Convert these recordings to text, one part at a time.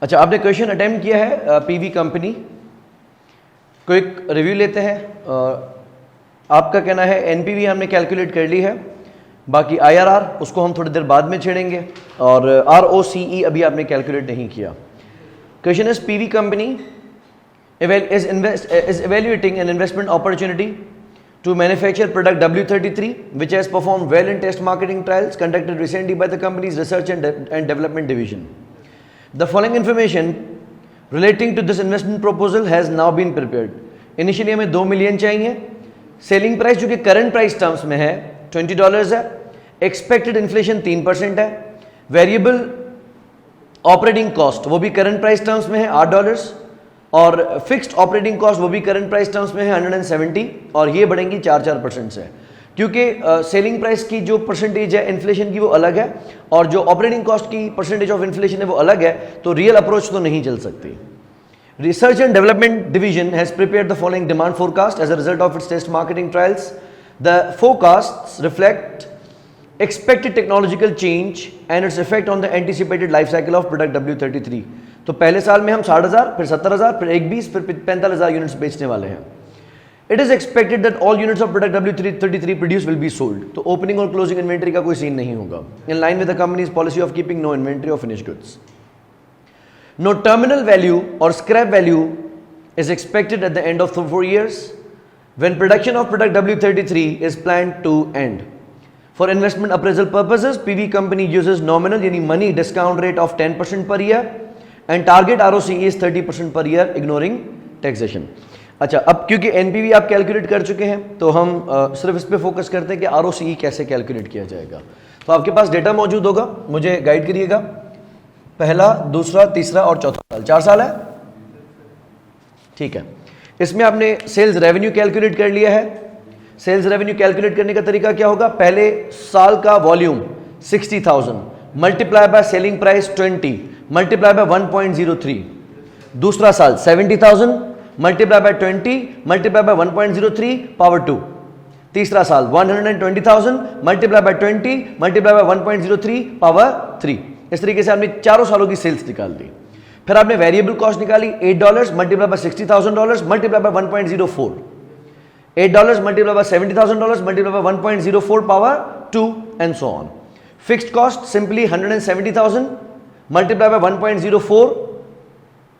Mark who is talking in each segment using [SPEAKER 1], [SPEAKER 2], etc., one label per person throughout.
[SPEAKER 1] अच्छा, आपने question attempt किया है पीवी कंपनी। क्विक रिव्यू लेते हैं। आपका कहना है एनपीवी हमने कैलकुलेट कर ली है, बाकी आईआरआर उसको हम थोड़ी देर बाद में छेड़ेंगे, और आरओसीई अभी आपने कैलकुलेट नहीं किया। Question is PV company is evaluating an investment opportunity to manufacture product W33 which has performed well in test marketing trials conducted recently by the company's research and development division. The following information relating to this investment proposal has now been prepared. Initially हमें 2 million चाहिए। Selling price जो कि current price terms में है $20 है। Expected inflation 3% है। Variable operating cost वो भी करंट प्राइस टर्म्स में है $8, और फिक्स्ड ऑपरेटिंग कॉस्ट वो भी करंट प्राइस टर्म्स में है 170, और ये बढ़ेंगी 4% से, क्योंकि सेलिंग प्राइस की जो परसेंटेज है इन्फ्लेशन की वो अलग है, और जो ऑपरेटिंग कॉस्ट की परसेंटेज ऑफ इन्फ्लेशन है वो अलग है, तो रियल अप्रोच तो नहीं चल सकती। Research and development division has prepared the following demand forecast as a result of its test marketing trials. The forecasts reflect expected technological change and its effect on the anticipated life cycle of product W33। तो पहले साल में हम 60,000, फिर 70,000, फिर 120, फिर 45,000 units बेचने वाले हैं। It is expected that all units of product W33 produced will be sold। तो ओपनिंग और क्लोजिंग इन्वेंट्री का कोई सीन नहीं होगा। In line with the company's policy of keeping no inventory of finished goods। No terminal value or scrap value is expected at the end of 4 years when production of product W33 is planned to end। For investment appraisal purposes, PV company uses nominal यानी money discount rate of 10% per year and target ROCE is 30% per year ignoring taxation। अच्छा, अब क्योंकि NPV आप calculate कर चुके हैं तो हम सिर्फ इस पे फोकस करते हैं कि ROCE कैसे कैलकुलेट किया जाएगा। तो आपके पास डेटा मौजूद होगा, मुझे गाइड करिएगा। पहला, दूसरा, तीसरा और चौथा साल, 4 साल है, ठीक है। इसमें आपने सेल्स रेवेन्यू कैलकुलेट कर लिया है। सेल्स रेवेन्यू कैलकुलेट करने का तरीका क्या होगा? पहले साल का volume 60,000 multiply by selling price 20 multiply by 1.03। दूसरा साल 70,000 multiply by 20 multiply by 1.03 power 2। तीसरा साल 120,000 multiply by 20 multiply by 1.03 power 3। इस तरीके से आपने चारों सालों की सेल्स निकाल दी। फिर आपने वेरिएबल कॉस्ट निकाली $8 multiply by $60,000 multiply by 1.04। $8 multiplied by $70,000 multiplied by 1.04 power 2 and so on। Fixed cost simply 170,000 multiplied by 1.04,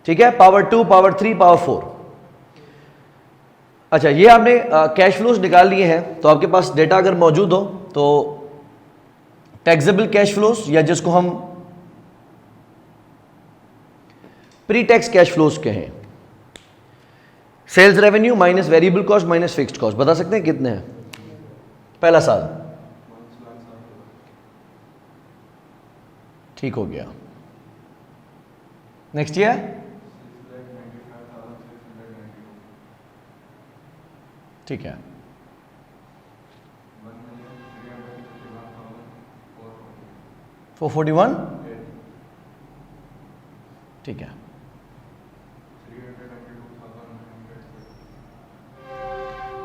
[SPEAKER 1] ठीक है, power 2 power 3 power 4। अच्छा, ये आपने कैश फ्लोज निकाल लिए हैं, तो आपके पास डेटा अगर मौजूद हो तो टैक्सेबल कैश फ्लोज या जिसको हम प्री टैक्स कैश फ्लोज कहें, sales revenue minus variable cost minus fixed cost, बता सकते हैं कितने हैं? पहला साल, ठीक हो गया। नेक्स्ट ईयर ठीक है, 441 ठीक है,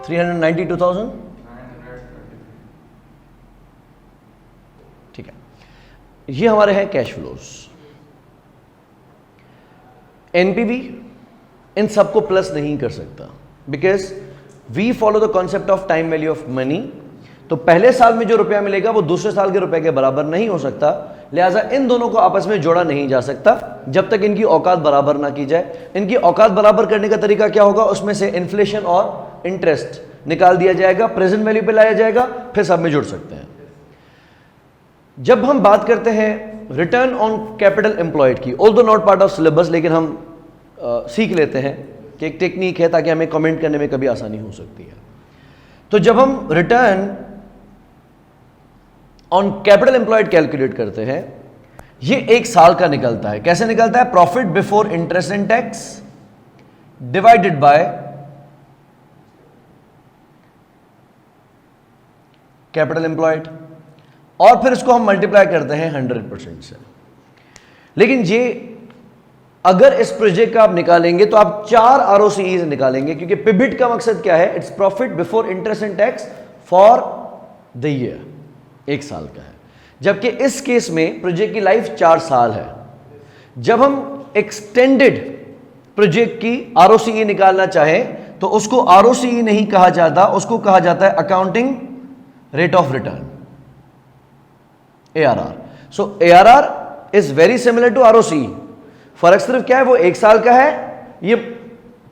[SPEAKER 1] 392,000 ठीक है। ये हमारे हैं कैश फ्लोज। एनपीवी इन सबको प्लस नहीं कर सकता because we follow the concept of time value of money. तो पहले साल में जो रुपया मिलेगा वो दूसरे साल के रुपए के बराबर नहीं हो सकता, लिहाजा इन दोनों को आपस में जोड़ा नहीं जा सकता जब तक इनकी औकात बराबर ना की जाए। इनकी औकात बराबर करने का तरीका क्या होगा? उसमें से इन्फ्लेशन और इंटरेस्ट निकाल दिया जाएगा, प्रेजेंट वैल्यू पे लाया जाएगा, फिर सब में जुड़ सकते हैं। जब हम बात करते हैं रिटर्न ऑन कैपिटल एम्प्लॉयड की, although not part of syllabus, लेकिन हम सीख लेते हैं कि एक टेक्निक है ताकि हमें कमेंट करने में कभी आसानी हो सकती है। तो जब हम return on capital employed calculate करते हैं, ये 1 साल का निकलता है। कैसे निकलता है? Profit before interest and tax divided by capital employed, और फिर इसको हम मल्टीप्लाई करते हैं 100% से। लेकिन ये अगर इस प्रोजेक्ट का आप निकालेंगे तो आप 4 ROCEs निकालेंगे, क्योंकि पिबिट का मकसद क्या है? Its profit before interest and tax for the year, 1 साल का है। जबकि इस केस में प्रोजेक्ट की लाइफ 4 साल है। जब हम एक्सटेंडेड प्रोजेक्ट की आरओसीई निकालना चाहे तो उसको आरओसीई नहीं कहा जाता, उसको कहा जाता है accounting rate of return, ARR. So ARR is very similar to ROCE. फर्क सिर्फ क्या है, वो 1 साल का है, ये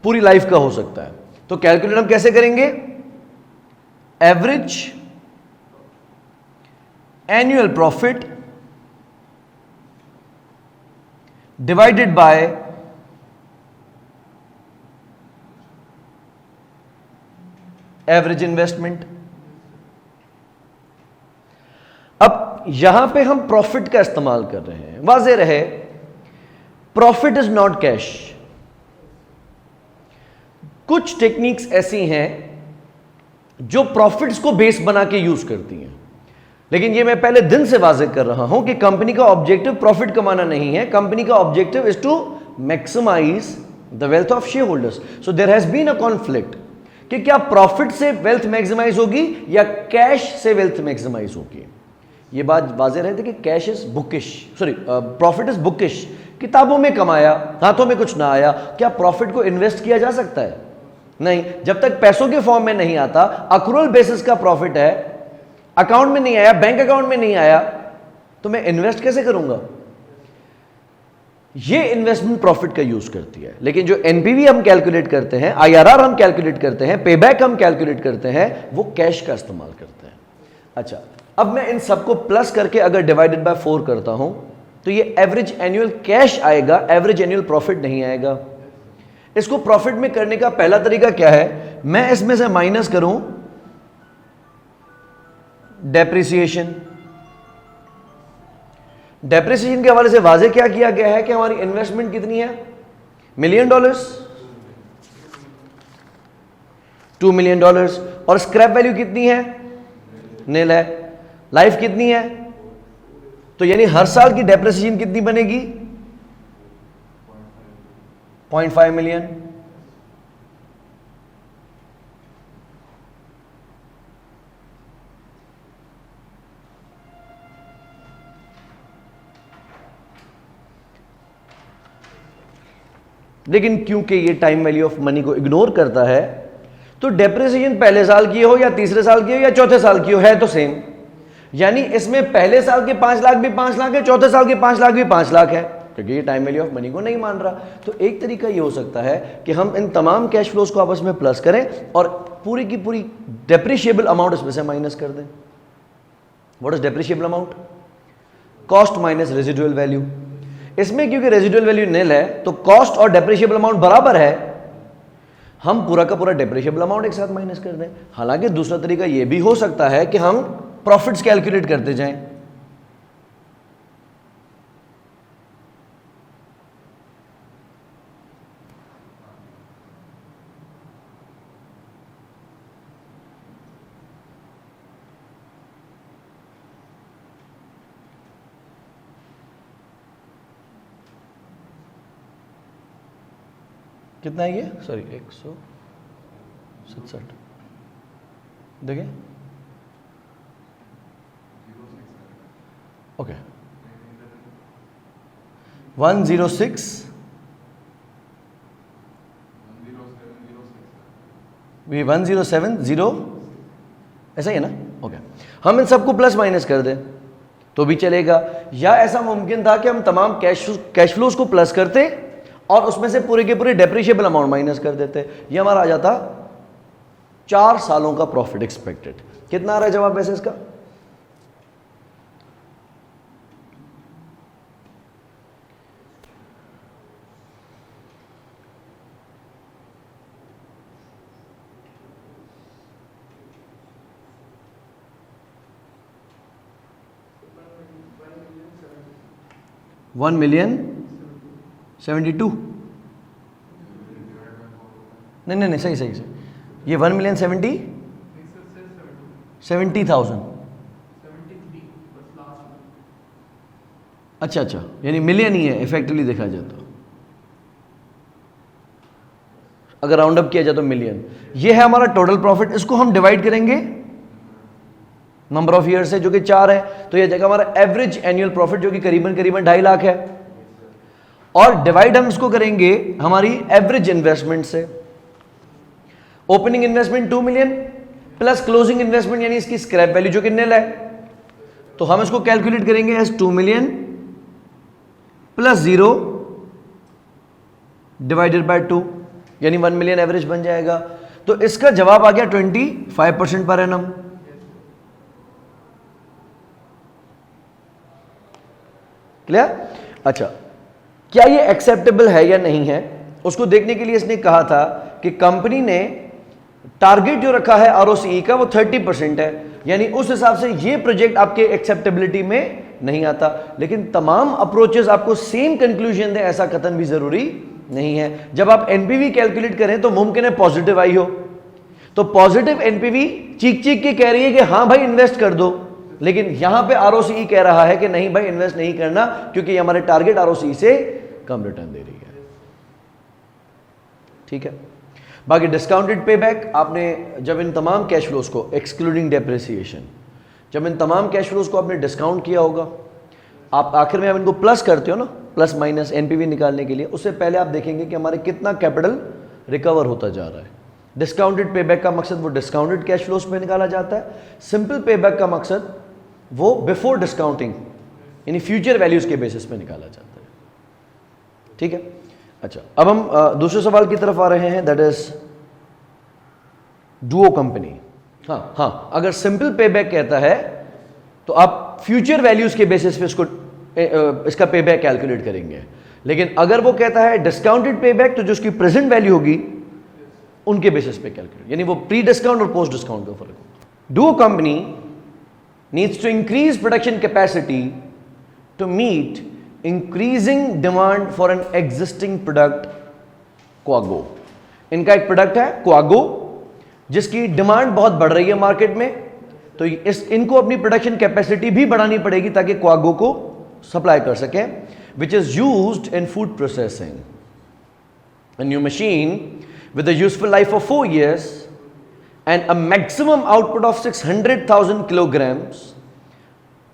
[SPEAKER 1] पूरी लाइफ का हो सकता है. तो कैलकुलेट हम कैसे करेंगे? Average annual profit divided by average investment. अब यहां पे हम प्रॉफिट का इस्तेमाल कर रहे हैं. वाज़ेह रहे, प्रॉफिट इज नॉट कैश. कुछ टेक्निक्स ऐसी हैं जो प्रॉफिट्स को बेस बना के यूज करती हैं, लेकिन ये मैं पहले दिन से वाज़ेह कर रहा हूं कि कंपनी का ऑब्जेक्टिव प्रॉफिट कमाना नहीं है. कंपनी का objective is to maximise the wealth of share holders. So there has been a conflict कि क्या प्रॉफिट से वेल्थ मैक्सिमाइज होगी या कैश से वेल्थ मैक्सिमाइज होगी. ये बात वाज़ेह रहे थे कि cash is bookish, sorry profit is bookish. किताबों में कमाया, हाथों में कुछ ना आया. क्या प्रॉफिट को इन्वेस्ट किया जा सकता है? नहीं. जब तक पैसों के फॉर्म में नहीं आता, अक्रूवल बेसिस का प्रॉफिट है, अकाउंट में नहीं आया, बैंक अकाउंट में नहीं आया, तो मैं इन्वेस्ट कैसे करूंगा? ये इन्वेस्टमेंट प्रॉफिट का यूज करती है. लेकिन जो एनपीवी हम कैलकुलेट करते हैं, आईआरआर हम कैलकुलेट करते हैं, पेबैक हम कैलकुलेट करते हैं, वो कैश का इस्तेमाल करते हैं. अच्छा, अब मैं इन सबको प्लस करके अगर डिवाइडेड बाय 4 करता हूं तो ये एवरेज एनुअल कैश आएगा, एवरेज एनुअल प्रॉफिट नहीं आएगा. इसको प्रॉफिट में करने का पहला तरीका क्या है? मैं इसमें से माइनस करूं डेप्रिसिएशन. डेप्रिसिएशन के हवाले से वाज़ेह क्या किया गया है कि हमारी इन्वेस्टमेंट कितनी है? $1 मिलियन, $2 मिलियन. और स्क्रैप वैल्यू कितनी है? नील है. लाइफ कितनी है? तो यानी हर साल की डेप्रिसिएशन कितनी बनेगी? 0.5 मिलियन. लेकिन क्योंकि ये टाइम वैल्यू ऑफ मनी को इग्नोर करता है, तो डेप्रिसिएशन पहले साल की हो या तीसरे साल की हो या चौथे साल की हो, है तो सेम. यानी इसमें पहले साल के 5 लाख भी 5 लाख है, चौथे साल के 5 लाख भी 5 लाख है, क्योंकि ये टाइम वैल्यू ऑफ मनी को नहीं मान रहा. तो एक तरीका ये हो सकता है कि हम इन तमाम कैश फ्लोज को आपस में प्लस करें और पूरी की पूरी डेप्रिशिएबल अमाउंट इसमें से माइनस कर दें. What is depreciable amount? Cost minus residual value. इसमें क्योंकि रेजिडुअल वैल्यू नील है, तो कॉस्ट और डेप्रिशिएबल अमाउंट बराबर है, हम पूरा का पूरा डेप्रिशिएबल अमाउंट एक साथ माइनस कर दें. हालांकि दूसरा तरीका यह भी हो सकता है कि हम प्रॉफिट्स कैलकुलेट करते जाएं. कितना है ये? सॉरी 167. देखिए, ओके 106 1070, ऐसा ही है ना? ओके. हम इन सबको प्लस माइनस कर दें तो भी चलेगा, या ऐसा मुमकिन था कि हम तमाम कैश फ्लोज को प्लस करते और उसमें से पूरे के पूरे डेप्रिशिएबल अमाउंट माइनस कर देते. ये हमारा आ जाता 4 सालों का प्रॉफिट एक्सपेक्टेड. कितना आ रहा है जवाब वैसे इसका? $1,072,000. नहीं, सही. ये 1,070,000. अच्छा, यानी मिलियन ही है इफेक्टिवली देखा जाए तो. अगर राउंड अप किया जाए तो मिलियन. ये है हमारा टोटल प्रॉफिट. इसको हम डिवाइड करेंगे नंबर ऑफ ईयर से, जो कि 4 है, तो यह जगह हमारा एवरेज एनुअल प्रॉफिट जो कि करीबन 2.5 लाख है. और डिवाइड हम इसको करेंगे हमारी एवरेज इन्वेस्टमेंट से। Opening investment 2 million plus closing investment यानी इसकी स्क्रैप वैल्यू जो कि निल है, तो हम इसको कैलकुलेट करेंगे as 2 million plus 0 divided by 2 यानी 1 मिलियन एवरेज बन जाएगा। तो इसका जवाब आ गया 25% पर एनम। क्लियर? अच्छा, क्या ये एक्सेप्टेबल है या नहीं है उसको देखने के लिए इसने कहा था कि कंपनी ने टारगेट जो रखा है आरओसीई का वो 30% है, यानी उस हिसाब से ये प्रोजेक्ट आपके एक्सेप्टेबिलिटी में नहीं आता। लेकिन तमाम अप्रोचेस आपको सेम कंक्लूजन दे ऐसा कथन भी जरूरी नहीं है। जब आप एनपीवी कैलकुलेट करें तो मुमकिन है पॉजिटिव आई हो, तो पॉजिटिव एनपीवी चीख चीख के कह रही है कि हां भाई इन्वेस्ट कर दो, लेकिन यहां पे आरओसीई कह रहा है कि नहीं भाई इन्वेस्ट नहीं करना क्योंकि हमारे टारगेट आरओसीई से कम रिटर्न दे रही है। ठीक है, बाकी डिस्काउंटेड पेबैक आपने जब इन तमाम कैश फ्लोज को एक्सक्लूडिंग डेप्रिसिएशन, जब इन तमाम कैश फ्लोज को आपने डिस्काउंट किया होगा, आप आखिर में आप इनको प्लस करते हो ना, प्लस माइनस एनपीवी निकालने के लिए, उससे पहले आप देखेंगे कि हमारे कितना कैपिटल रिकवर होता जा रहा है। डिस्काउंटेड पेबैक का मकसद वो डिस्काउंटेड कैश फ्लोज में निकाला जाता है, सिंपल पेबैक का मकसद वो बिफोर डिस्काउंटिंग यानी फ्यूचर वैल्यूज के बेसिस पे निकाला जाता है। ठीक है, अच्छा अब हम दूसरे सवाल की तरफ आ रहे हैं, दैट इज डुओ कंपनी। हाँ, अगर सिंपल पेबैक कहता है तो आप फ्यूचर वैल्यूज के बेसिस पे इसका पेबैक कैलकुलेट करेंगे, लेकिन अगर वो कहता है डिस्काउंटेड पेबैक तो जो उसकी प्रेजेंट वैल्यू होगी उनके बेसिस पे कैलकुलेट, यानी वो प्री डिस्काउंट और पोस्ट डिस्काउंट का फर्क होगा। Duo company needs to increase production capacity to meet increasing demand for an existing product Quago। इनका एक प्रोडक्ट है Quago जिसकी डिमांड बहुत बढ़ रही है मार्केट में, तो इनको अपनी प्रोडक्शन कैपेसिटी भी बढ़ानी पड़ेगी ताकि Quago को सप्लाई कर सके, which is used in food processing। A new machine with a useful life of 4 years and a maximum output of 600,000 kilograms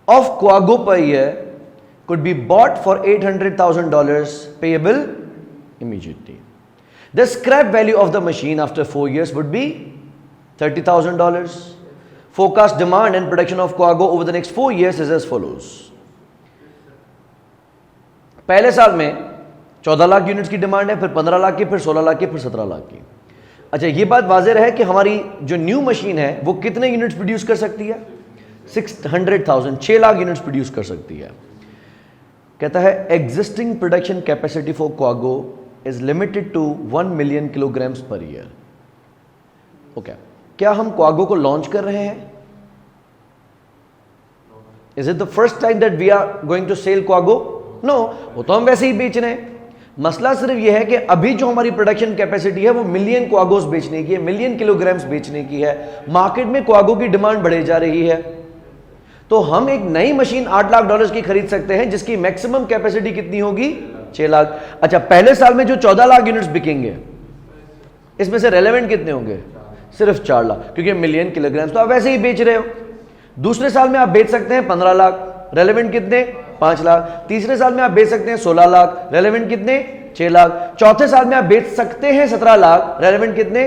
[SPEAKER 1] of Quago per year could be bought for $800,000 payable immediately. The scrap value of the machine after 4 years would be $30,000. Forecast demand and production of Quago over the next 4 years is as follows. पहले साल में 14 lakh units की demand है, फिर 15 लाख की, फिर 16 लाख की, फिर 17 लाख की। अच्छा, ये बात वाज़ेह है कि हमारी जो न्यू मशीन है वो कितने यूनिट्स प्रोड्यूस कर सकती है? 600,000, 6 लाख यूनिट्स प्रोड्यूस कर सकती है। कहता है existing production capacity for Quago is limited to 1 million kilograms per year. Okay, क्या हम Quago को लॉन्च कर रहे हैं? Is it the first time that we are going to sell Quago? No, वो तो हम वैसे ही बेच रहे हैं। मसला सिर्फ यह है कि अभी जो हमारी प्रोडक्शन कैपेसिटी है वो मिलियन क्वागोस बेचने की है, मिलियन किलोग्राम्स बेचने की है। मार्केट में क्वागो की डिमांड बढ़े जा रही है, तो हम एक नई मशीन $8 लाख की खरीद सकते हैं जिसकी मैक्सिमम कैपेसिटी कितनी होगी? 6 लाख। अच्छा, पहले साल में जो 14 लाख यूनिट्स बिकेंगे इसमें से रेलेवेंट कितने होंगे? सिर्फ 4 लाख, क्योंकि मिलियन किलोग्राम्स तो आप वैसे ही बेच रहे हो। दूसरे साल में आप बेच सकते हैं 15 लाख, रेलेवेंट कितने? 5 लाख। तीसरे साल में आप बेच सकते हैं 16 लाख, रेलेवेंट कितने? 6 लाख। चौथे साल में आप बेच सकते हैं 17 लाख, रेलेवेंट कितने?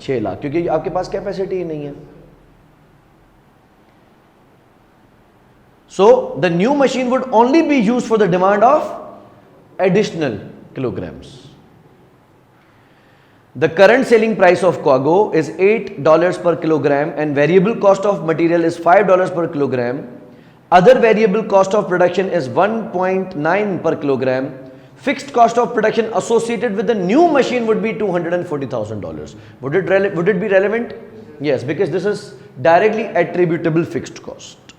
[SPEAKER 1] 6 लाख, क्योंकि आपके पास कैपेसिटी ही नहीं है। So the new machine would only be used for the demand of additional kilograms. The current selling price of Quago is $8 per kilogram and variable cost of material is $5 per kilogram. Other variable cost of production is 1.9 per kilogram. Fixed cost of production associated with the new machine would be $240,000. Would it be relevant? Yes, because this is directly attributable fixed cost.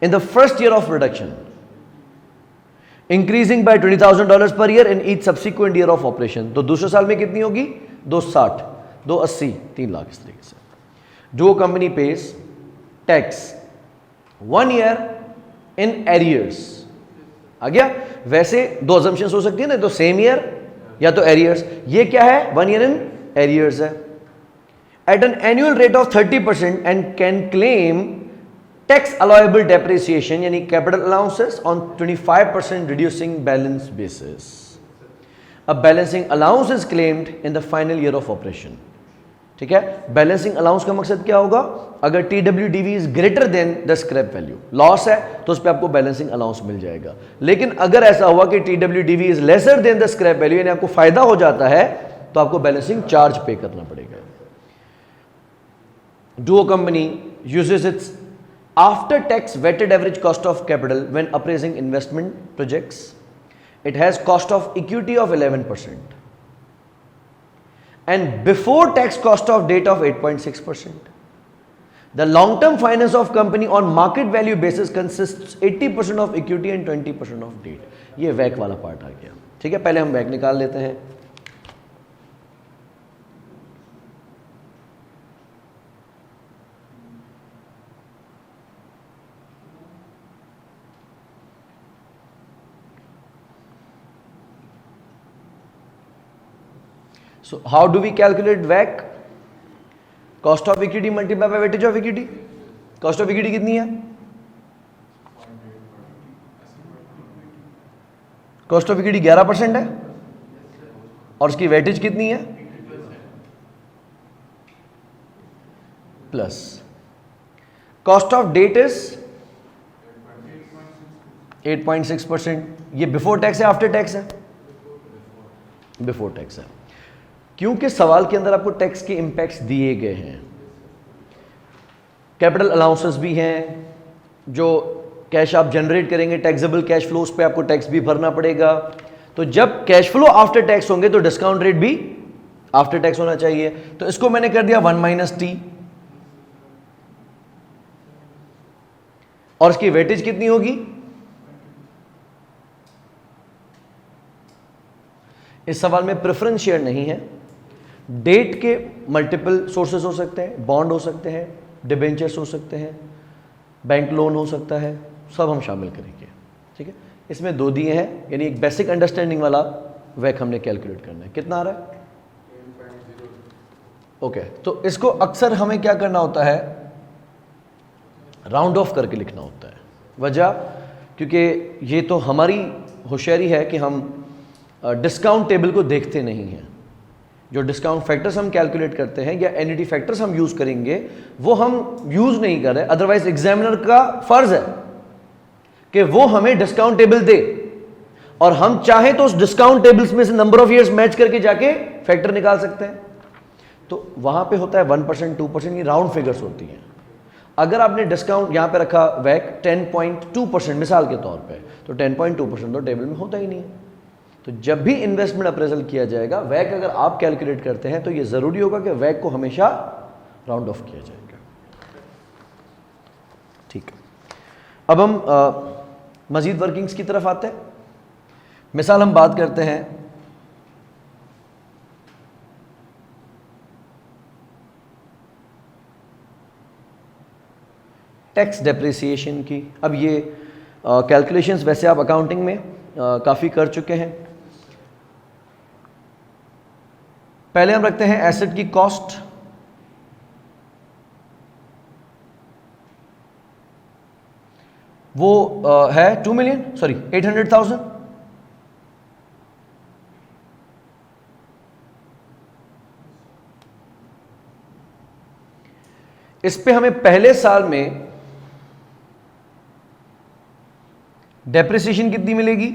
[SPEAKER 1] In the first year of production, increasing by $20,000 per year in each subsequent year of operation. तो दूसरे साल में कितनी होगी? 260, 280, 3 लाख इस तरीके से। जो company pays tax 1 year in arrears. आ गया? वैसे 2 assumptions हो सकती है ना, तो सेम ईयर या तो एरियर्स। ये क्या है? 1 ईयर इन एरियर्स है। At an annual rate of 30% and can claim tax allowable depreciation यानी capital allowances on 25% reducing balance basis. A balancing allowance is claimed in the final year of operation. ठीक है, balancing allowance का मकसद क्या होगा? अगर TWDV is greater than the scrap value, loss है तो उस पर आपको बैलेंसिंग अलाउंस मिल जाएगा। लेकिन अगर ऐसा हुआ कि TWDV is lesser than the scrap value, यानी आपको फायदा हो जाता है, तो आपको बैलेंसिंग चार्ज पे करना पड़ेगा। Do a company uses its after tax weighted average cost of capital when appraising investment projects? It has cost of equity of 11% and before tax cost of debt of 8.6%. The long term finance of company on market value basis consists 80% of equity and 20% of debt. ये वैक वाला part आ गया। ठीक है, पहले हम वैक निकाल लेते हैं। So how do we calculate WACC? Cost of equity multiplied by weightage of equity. Cost of equity कितनी है? Cost of equity 11% है और उसकी weightage कितनी है? Plus cost of debt is 8.6%। ये बिफोर टैक्स है आफ्टर टैक्स है? बिफोर टैक्स है, क्योंकि सवाल के अंदर आपको टैक्स के इंपैक्ट्स दिए गए हैं। कैपिटल अलाउंसेस भी हैं, जो कैश आप जनरेट करेंगे टैक्सेबल कैश फ्लो, उस पे आपको टैक्स भी भरना पड़ेगा। तो जब कैश फ्लो आफ्टर टैक्स होंगे तो डिस्काउंट रेट भी आफ्टर टैक्स होना चाहिए। तो इसको मैंने कर दिया 1 - T, और इसकी वेटेज कितनी होगी? इस सवाल में प्रेफरेंस शेयर नहीं है। डेट के मल्टीपल सोर्सेस हो सकते हैं, बॉन्ड हो सकते हैं, डिबेंचर्स हो सकते हैं, बैंक लोन हो सकता है, सब हम शामिल करेंगे। ठीक है, इसमें 2 दिए हैं, यानी एक बेसिक अंडरस्टैंडिंग वाला वैक हमने कैलकुलेट करना है। कितना आ रहा है? ओके, तो इसको अक्सर हमें क्या करना होता है? राउंड ऑफ करके लिखना होता है। वजह, क्योंकि ये तो हमारी होशियारी है कि हम डिस्काउंट टेबल को देखते नहीं हैं। जो डिस्काउंट फैक्टर्स हम कैलकुलेट करते हैं या एनईटी फैक्टर्स हम यूज करेंगे, वो हम यूज नहीं कर रहे। अदरवाइज एग्जामिनर का फर्ज है कि वो हमें डिस्काउंट टेबल दे, और हम चाहें तो उस डिस्काउंट टेबल्स में से नंबर ऑफ ईयर्स मैच करके जाके फैक्टर निकाल सकते हैं। तो वहां पे होता है 1%, 2%, ये राउंड फिगर्स होती हैं। अगर आपने डिस्काउंट यहां पे रखा वैक 10.2% मिसाल के तौर पे, तो 10.2% तो टेबल में होता ही नहीं है। तो जब भी इन्वेस्टमेंट अप्रेजल किया जाएगा, वैक अगर आप कैलकुलेट करते हैं तो ये जरूरी होगा कि वैक को हमेशा राउंड ऑफ किया जाएगा। ठीक है, अब हम मजीद वर्किंग्स की तरफ आते हैं। मिसाल हम बात करते हैं टैक्स डेप्रिसिएशन की। अब ये कैलकुलेशंस वैसे आप अकाउंटिंग में काफ़ी कर चुके हैं। पहले हम रखते हैं एसेट की कॉस्ट। वो है 2 मिलियन, सॉरी 800,000। इस पे हमें पहले साल में डेप्रिसिएशन कितनी मिलेगी?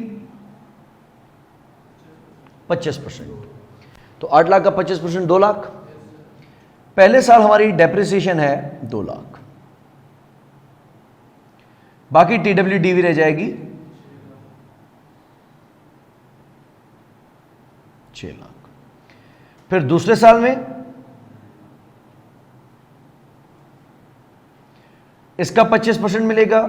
[SPEAKER 1] 25%। तो 8 लाख का 25% 2 लाख। पहले साल हमारी डेप्रिसिएशन है 2 लाख, बाकी TWDV रह जाएगी 6 लाख। फिर दूसरे साल में इसका 25% मिलेगा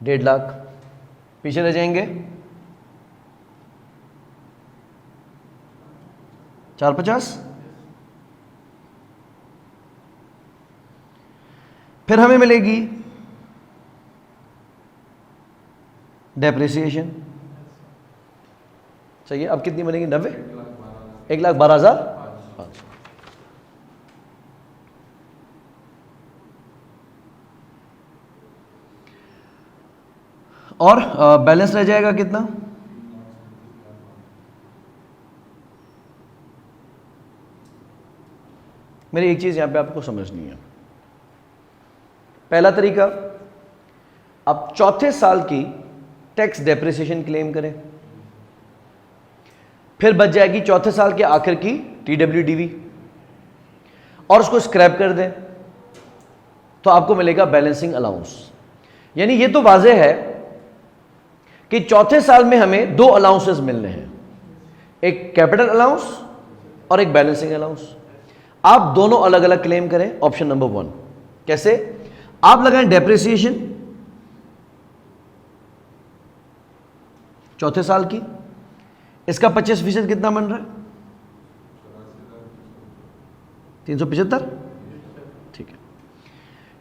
[SPEAKER 1] 1.5 लाख। पीछे रह जाएंगे 450। फिर हमें मिलेगी डेप्रिसिएशन। चाहिए अब कितनी बनेगी? 90, 1,12,500। और बैलेंस रह जाएगा कितना? मेरी एक चीज यहां पे आपको समझनी है। पहला तरीका, आप चौथे साल की टैक्स डेप्रिसिएशन क्लेम करें, फिर बच जाएगी चौथे साल के आखिर की TWDV और उसको स्क्रैप कर दें तो आपको मिलेगा बैलेंसिंग अलाउंस। यानी ये तो वाज़ेह है कि चौथे साल में हमें दो अलाउंसेस मिलने हैं, एक कैपिटल अलाउंस और एक बैलेंसिंग अलाउंस। आप दोनों अलग अलग क्लेम करें। ऑप्शन नंबर 1 कैसे? आप लगाएं डेप्रिसिएशन चौथे साल की, इसका 25% कितना बन रहा है? 375। ठीक है,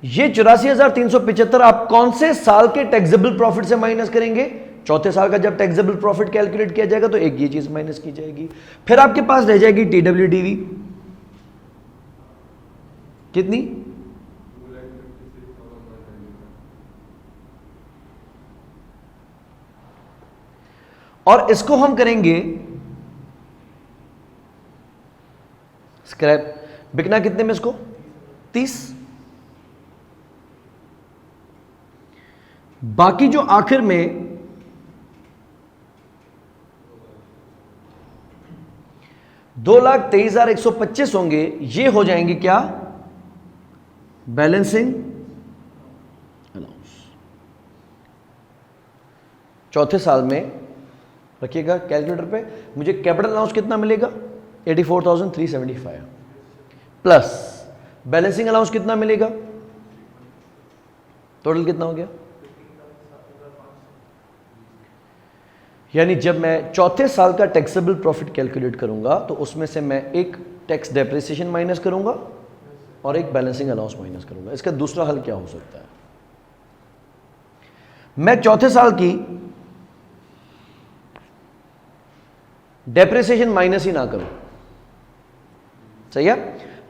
[SPEAKER 1] ये 84,375 आप कौन से साल के टैक्सेबल प्रॉफिट से माइनस करेंगे? चौथे साल का जब टैक्सेबल प्रॉफिट कैलकुलेट किया जाएगा तो एक ये चीज माइनस की जाएगी। फिर आपके पास रह जाएगी TWDV कितनी? और इसको हम करेंगे स्क्रैप। बिकना कितने में इसको? 30। बाकी जो आखिर में 2,23,125 होंगे, ये हो जाएंगे क्या? Balancing allowance. चौथे साल में रखिएगा कैलकुलेटर पे, मुझे कैपिटल अलाउंस कितना मिलेगा? 84,375 प्लस बैलेंसिंग अलाउंस कितना मिलेगा? टोटल कितना हो गया? यानी जब मैं चौथे साल का टैक्सेबल प्रॉफिट कैलकुलेट करूंगा तो उसमें से मैं एक टैक्स डेप्रिसिएशन माइनस करूंगा और एक बैलेंसिंग अलाउंस माइनस करूंगा। इसका दूसरा हल क्या हो सकता है? मैं चौथे साल की डेप्रिसिएशन माइनस ही ना करूं, सही है,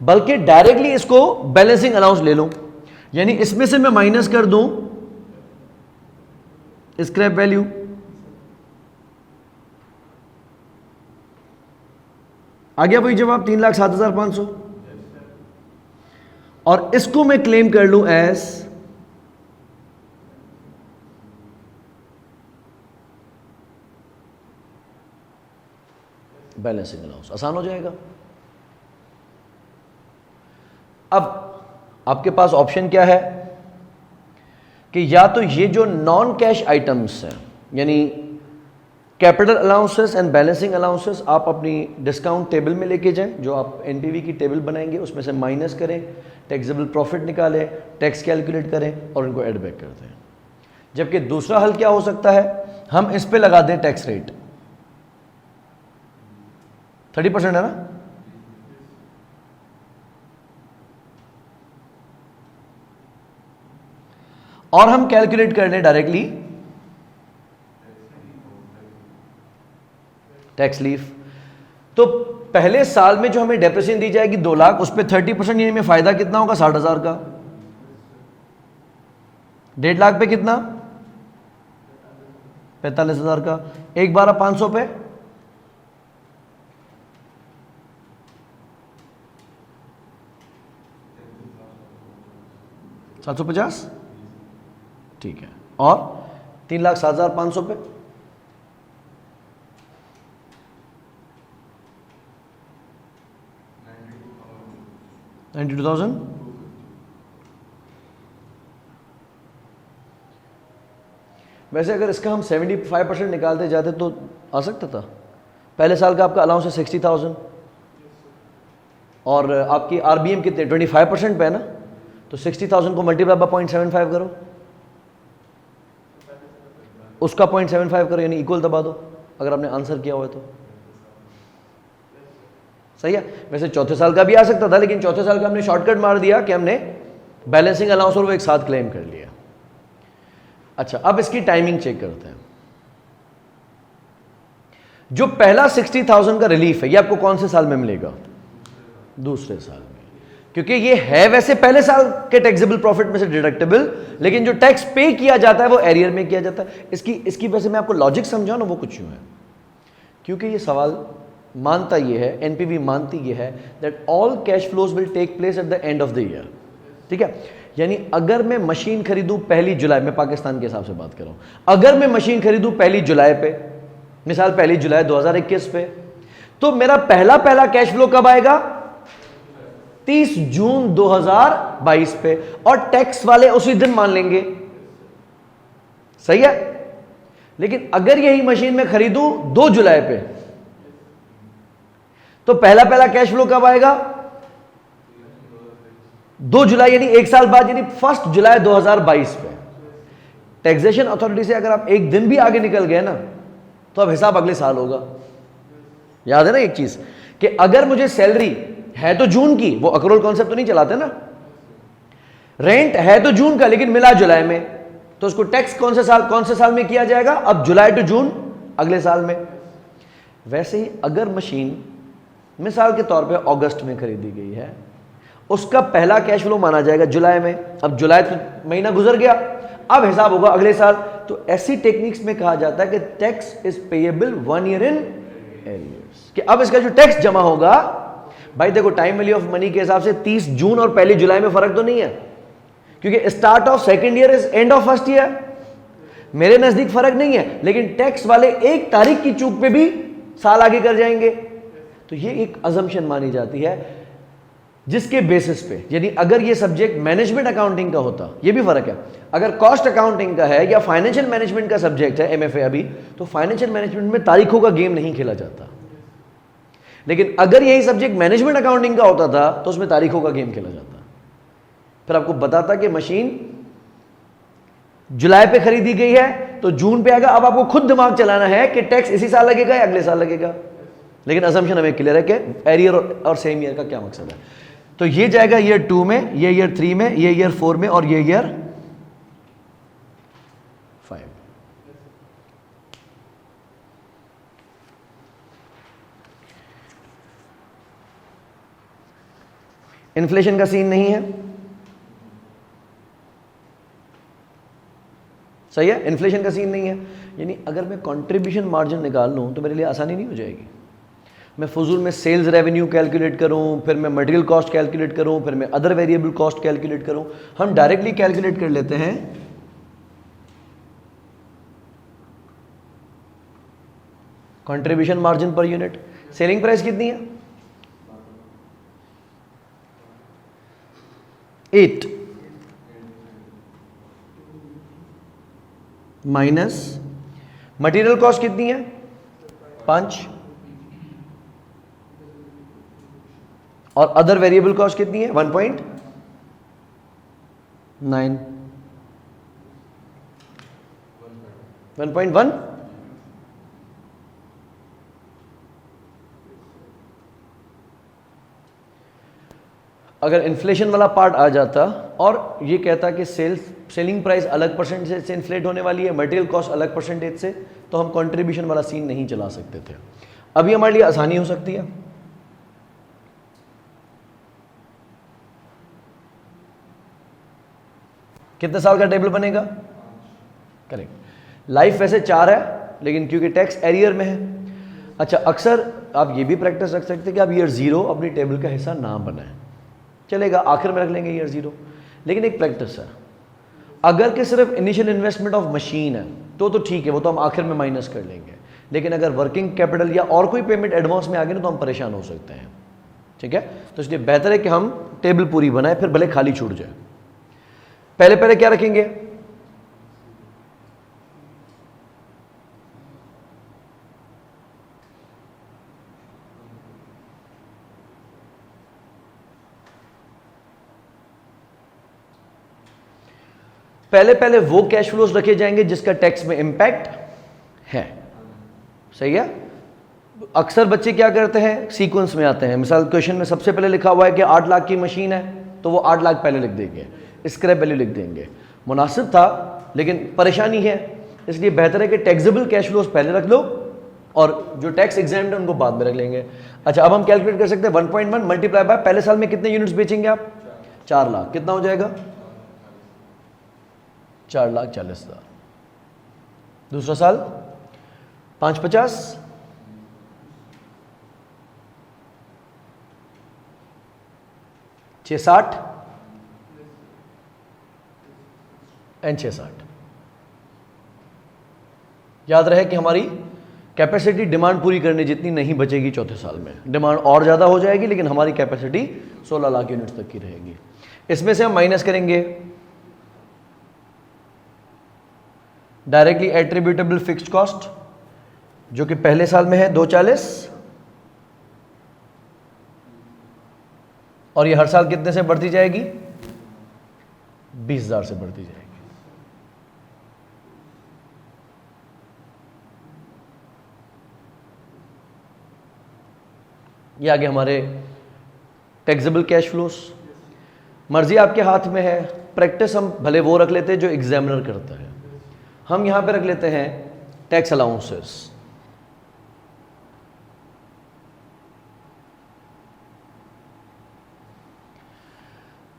[SPEAKER 1] बल्कि डायरेक्टली इसको बैलेंसिंग अलाउंस ले लूं। यानी इसमें से मैं माइनस कर दूं स्क्रैप वैल्यू, आ गया वही जवाब 3,07,500, और इसको मैं क्लेम कर लूं एज बैलेंसिंग अलाउंस। आसान हो जाएगा। अब आपके पास ऑप्शन क्या है कि या तो ये जो नॉन कैश आइटम्स हैं यानी capital allowances and balancing allowances आप अपनी डिस्काउंट टेबल में लेके जाएं, जो आप एनपीवी की टेबल बनाएंगे उसमें से माइनस करें, टैक्सेबल प्रॉफिट निकालें, टैक्स कैलकुलेट करें और उनको ऐड बैक कर दें। जबकि दूसरा हल क्या हो सकता है, हम इस पे लगा दें टैक्स रेट 30% है ना, और हम कैलकुलेट कर लें डायरेक्टली टैक्स लीफ। तो पहले साल में जो हमें डेप्रिसिएशन दी जाएगी 2 लाख, उस पर 30% यानी में फायदा कितना होगा? 60,000 का। 1.5 लाख पे कितना? 45,000 का। 1,12,500 पे 750, ठीक है, और 3,07,500 पे 92,000। वैसे अगर इसका हम 75% निकालते जाते तो आ सकता था। पहले साल का आपका अलाउंस है 60,000 और आपकी आरबीएम कितने 25% पे है ना, तो 60,000 को मल्टीप्लाई बाय 0.75 करो, उसका 0.75 करो, यानी इक्वल दबा दो अगर आपने आंसर किया हुआ तो। सही है। वैसे चौथे साल का भी आ सकता था, लेकिन चौथे साल का हमने शॉर्टकट मार दिया कि हमने बैलेंसिंग अलाउंस और वो एक साथ क्लेम कर लिया। अच्छा, अब इसकी टाइमिंग चेक करते हैं। जो पहला 60,000 का रिलीफ है ये आपको कौन से साल में मिलेगा? दूसरे साल में, क्योंकि ये है वैसे पहले साल के टैक्सेबल प्रॉफिट में से डिडक्टेबल, लेकिन जो टैक्स पे किया जाता है वो एरियर में किया जाता है। इसकी वजह से मैं आपको लॉजिक समझाऊं ना, वो कुछ यूं है, क्योंकि ये सवाल मानता ये है, एनपीवी मानती ये है that all cash flows will take place at the end of the year. ठीक है, यानी अगर मैं मशीन खरीदूं 1 जुलाई, मैं पाकिस्तान के हिसाब से बात कर रहा हूं, अगर मैं मशीन खरीदूं 1 जुलाई पे, मिसाल 1 जुलाई 2021 पे, तो मेरा पहला कैश फ्लो कब आएगा? 30 जून 2022 पे, और टैक्स वाले उसी दिन मान लेंगे। सही है। लेकिन अगर यही मशीन मैं खरीदूं 2 जुलाई पे, तो पहला कैश फ्लो कब आएगा? 2 जुलाई, यानी 1 साल बाद, यानी 1 जुलाई 2022 पे। टैक्सेशन अथॉरिटी से अगर आप एक दिन भी आगे निकल गए ना, तो अब हिसाब अगले साल होगा। याद है ना एक चीज, कि अगर मुझे सैलरी है तो जून की, वो अक्रूवल कॉन्सेप्ट तो नहीं चलाते ना, रेंट है तो जून का लेकिन मिला जुलाई में, तो उसको टैक्स कौन से साल में किया जाएगा? अब जुलाई टू जून अगले साल में। वैसे ही अगर मशीन मिसाल के तौर पे अगस्त में खरीदी गई है, उसका पहला कैश फ्लो माना जाएगा जुलाई में। अब जुलाई तो महीना गुजर गया, अब हिसाब होगा अगले साल। तो ऐसी टेक्निक्स में कहा जाता है कि tax is payable 1 year in arrears, कि अब इसका जो टैक्स जमा होगा, भाई देखो टाइम वैल्यू ऑफ मनी के हिसाब से 30 जून और 1 जुलाई में फर्क तो नहीं है, क्योंकि start of second year is end of first year. मेरे नजदीक फर्क नहीं है, लेकिन टैक्स वाले 1 तारीख की चूक पे भी साल आगे कर जाएंगे। तो ये एक अजम्पशन मानी जाती है जिसके बेसिस पे, यानी अगर ये सब्जेक्ट मैनेजमेंट अकाउंटिंग का होता, ये भी फर्क है, अगर कॉस्ट अकाउंटिंग का है या फाइनेंशियल मैनेजमेंट का सब्जेक्ट है एमएफए अभी, तो फाइनेंशियल मैनेजमेंट में तारीखों का गेम नहीं खेला जाता। लेकिन अगर यही सब्जेक्ट मैनेजमेंट अकाउंटिंग का होता था तो उसमें तारीखों का गेम खेला जाता। फिर आपको बताता कि मशीन जुलाई पे खरीदी गई है तो जून पे आएगा। अब आपको खुद दिमाग चलाना है कि टैक्स इसी साल लगेगा या अगले साल लगेगा, लेकिन असम्पशन हमें क्लियर है कि एरियर और सेम ईयर का क्या मकसद है। तो ये जाएगा ईयर 2 में, ये ईयर 3 में, ये ईयर 4 में, और ये ईयर 5। इन्फ्लेशन का सीन नहीं है, सही है, इन्फ्लेशन का सीन नहीं है। यानी अगर मैं कंट्रीब्यूशन मार्जिन निकाल लूं तो मेरे लिए आसानी नहीं हो जाएगी। मैं फजूल में सेल्स रेवेन्यू कैलकुलेट करूं, फिर मैं मटेरियल कॉस्ट कैलकुलेट करूं, फिर मैं अदर वेरिएबल कॉस्ट कैलकुलेट करूं। हम डायरेक्टली कैलकुलेट कर लेते हैं contribution margin per unit. Selling price कितनी है? 8 माइनस मटेरियल कॉस्ट कितनी है? 5, और अदर वेरिएबल कॉस्ट कितनी है? 1.9। अगर इन्फ्लेशन वाला पार्ट आ जाता और ये कहता कि सेलिंग प्राइस अलग परसेंटेज से इन्फ्लेट होने वाली है, मटेरियल कॉस्ट अलग परसेंटेज से, तो हम कंट्रीब्यूशन वाला सीन नहीं चला सकते थे। अभी हमारे लिए आसानी हो सकती है। कितने साल का टेबल बनेगा? करेक्ट। लाइफ वैसे 4 है, लेकिन क्योंकि टैक्स एरियर में है। अच्छा, अक्सर आप ये भी प्रैक्टिस रख सकते हैं कि आप ईयर 0 अपनी टेबल का हिस्सा ना बनाएं, चलेगा, आखिर में रख लेंगे ईयर 0। लेकिन एक प्रैक्टिस है, अगर कि सिर्फ इनिशियल इन्वेस्टमेंट ऑफ मशीन है तो ठीक है, वो तो हम आखिर में माइनस कर लेंगे। लेकिन अगर वर्किंग कैपिटल या और कोई पेमेंट एडवांस में आ गई ना, तो हम परेशान हो सकते हैं। ठीक है, तो इसलिए बेहतर है कि हम टेबल पूरी बनाएं, फिर भले खाली छूट जाए। पहले क्या रखेंगे? पहले वो कैश फ्लोज रखे जाएंगे जिसका टैक्स में इंपैक्ट है। सही है। अक्सर बच्चे क्या करते हैं, सीक्वेंस में आते हैं। मिसाल क्वेश्चन में सबसे पहले लिखा हुआ है कि 8 लाख की मशीन है, तो वो 8 लाख पहले लिख देंगे, स्क्रैप वैल्यू लिख देंगे। मुनासिब था, लेकिन परेशानी है, इसलिए बेहतर है कि टैक्सेबल कैश फ्लोज पहले रख लो, और जो टैक्स एग्जाम्ड है उनको बाद में रख लेंगे। अच्छा, अब हम कैलकुलेट कर सकते हैं 1.1 मल्टीप्लाई बाय पहले साल में कितने यूनिट्स बेचेंगे आप? 4 लाख। कितना हो जाएगा? 4,40,000। दूसरा साल 550, 660 एंड 660। याद रहे कि हमारी कैपेसिटी डिमांड पूरी करने जितनी नहीं बचेगी चौथे साल में। डिमांड और ज़्यादा हो जाएगी लेकिन हमारी कैपेसिटी 16 लाख यूनिट्स तक की रहेगी। इसमें से हम माइनस करेंगे डायरेक्टली एट्रीब्यूटेबल फिक्स्ड कॉस्ट जो कि पहले साल में है 240, और ये हर साल कितने से बढ़ती जाएगी? 20,000 से बढ़ती जाएगी। ये आगे हमारे टैक्सेबल कैश फ्लोस। मर्जी आपके हाथ में है। प्रैक्टिस हम भले वो रख लेते हैं जो एग्जामिनर करता है, हम यहां पे रख लेते हैं टैक्स अलाउंसेस।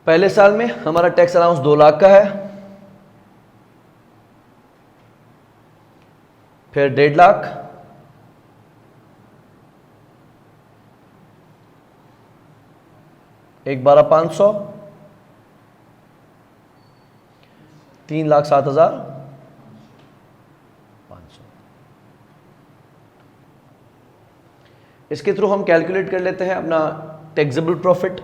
[SPEAKER 1] पहले साल में हमारा टैक्स अलाउंस 2 लाख का है, फिर 1.5 लाख, एक 12,500, 3,07,500। इसके थ्रू हम कैलकुलेट कर लेते हैं अपना टैक्सेबल प्रॉफिट।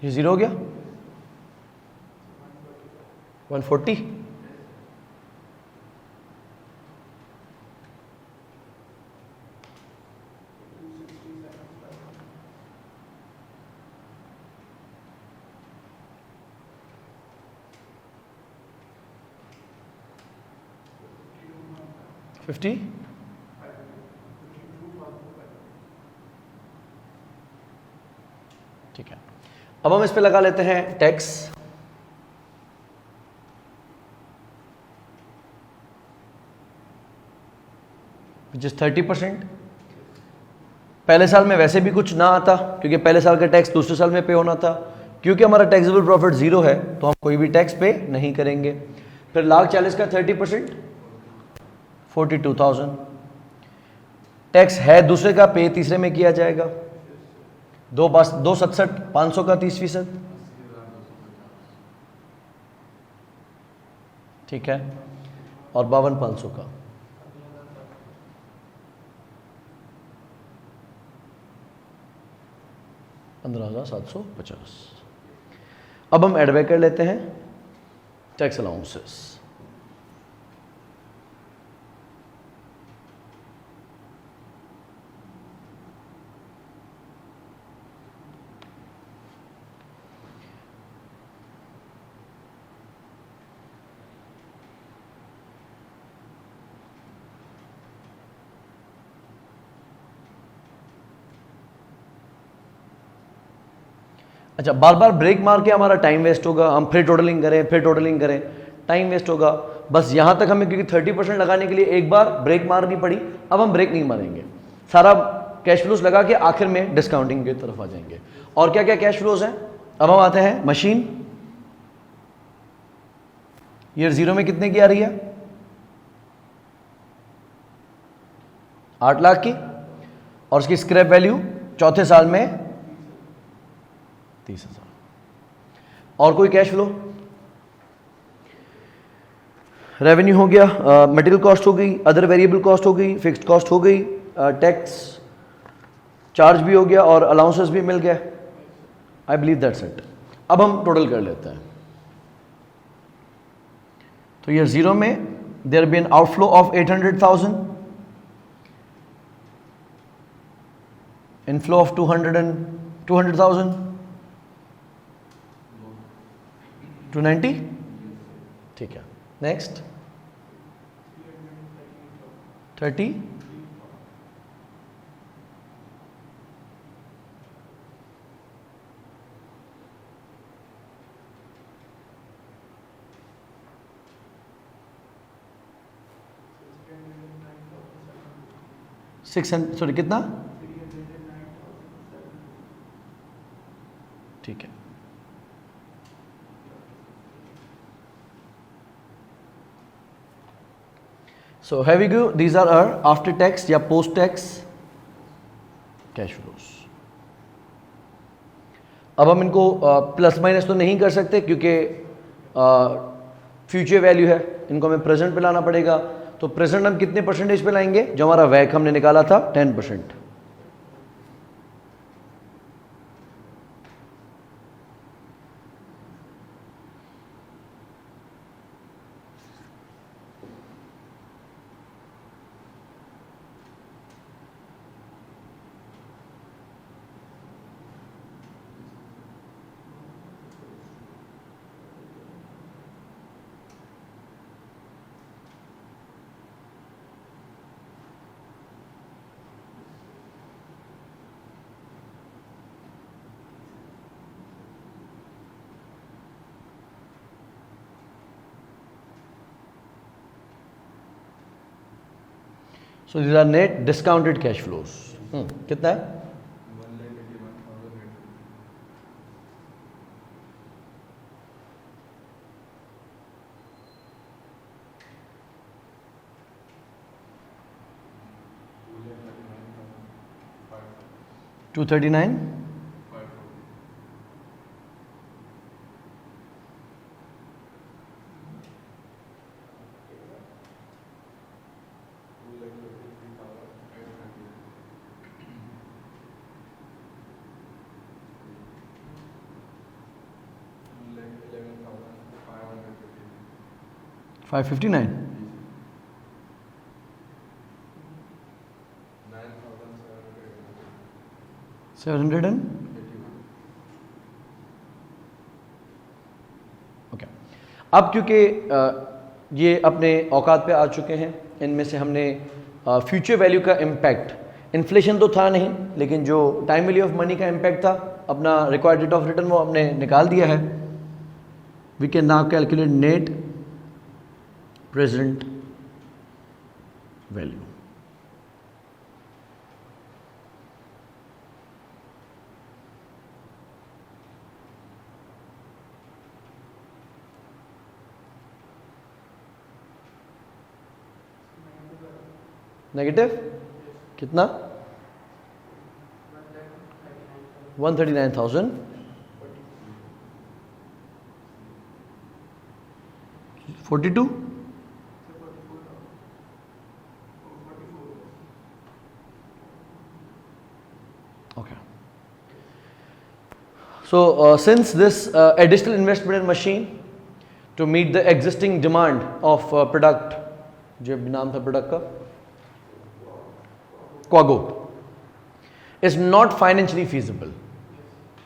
[SPEAKER 1] ये 0 हो गया, 140। $50। ठीक है, अब हम इस पे लगा लेते हैं टैक्स। Which is 30%। पहले साल में वैसे भी कुछ ना आता क्योंकि पहले साल का टैक्स दूसरे साल में पे होना था। क्योंकि हमारा टैक्सेबल प्रॉफिट 0 है तो हम कोई भी टैक्स पे नहीं करेंगे। फिर 1,40,000 का 30%, 42,000। टैक्स है दूसरे का, पे तीसरे में किया जाएगा। 267, 500 का 30%। ठीक है, और 52,500 का। $15,750। अब हम एड बैक कर लेते हैं टैक्स अलाउंसेस। अच्छा, बार बार ब्रेक मार के हमारा टाइम वेस्ट होगा। हम फिर टोटलिंग करें, फिर टोटलिंग करें, टाइम वेस्ट होगा। बस यहां तक हमें क्योंकि 30% लगाने के लिए एक बार ब्रेक मारनी पड़ी, अब हम ब्रेक नहीं मारेंगे। सारा कैश फ्लोज लगा के आखिर में डिस्काउंटिंग की तरफ आ जाएंगे। और क्या क्या कैश फ्लोज हैं? अब हम आते हैं मशीन। ईयर 0 में कितने की आ रही है? 8 लाख की। और उसकी स्क्रैप वैल्यू चौथे साल में 30,000। और कोई कैश फ्लो? रेवेन्यू हो गया, मटेरियल कॉस्ट हो गई, अदर वेरिएबल कॉस्ट हो गई, फिक्स्ड कॉस्ट हो गई, टैक्स चार्ज भी हो गया और अलाउंसेस भी मिल गया। I believe that's it. अब हम टोटल कर लेते हैं। तो ईयर 0 में there be an outflow of 800,000, inflow of 200,000, 290। ठीक है, नेक्स्ट 30 600 सॉरी कितना, ठीक है। So here we go, these are our after tax या post tax cash flows। अब हम इनको प्लस माइनस तो नहीं कर सकते क्योंकि फ्यूचर वैल्यू है, इनको हमें प्रेजेंट पे लाना पड़ेगा। तो प्रेजेंट हम कितने परसेंटेज पे लाएंगे, जो हमारा वैक हमने निकाला था 10%। So these are net discounted cash flows। कितना है, 239। $559। 700 and ओके। अब क्योंकि ये अपने औकात पे आ चुके हैं, इनमें से हमने फ्यूचर वैल्यू का इम्पैक्ट, इन्फ्लेशन तो था नहीं लेकिन जो टाइम वैल्यू ऑफ मनी का इम्पैक्ट था, अपना रिक्वायर्ड रेट ऑफ रिटर्न वो हमने निकाल दिया है। We can now calculate net present value. Negative कितना, 139,000 42 okay। So since this additional investment in machine to meet the existing demand of product, जो नाम था प्रोडक्ट का, क्वागो, इज नॉट फाइनेंशियली फीजिबल,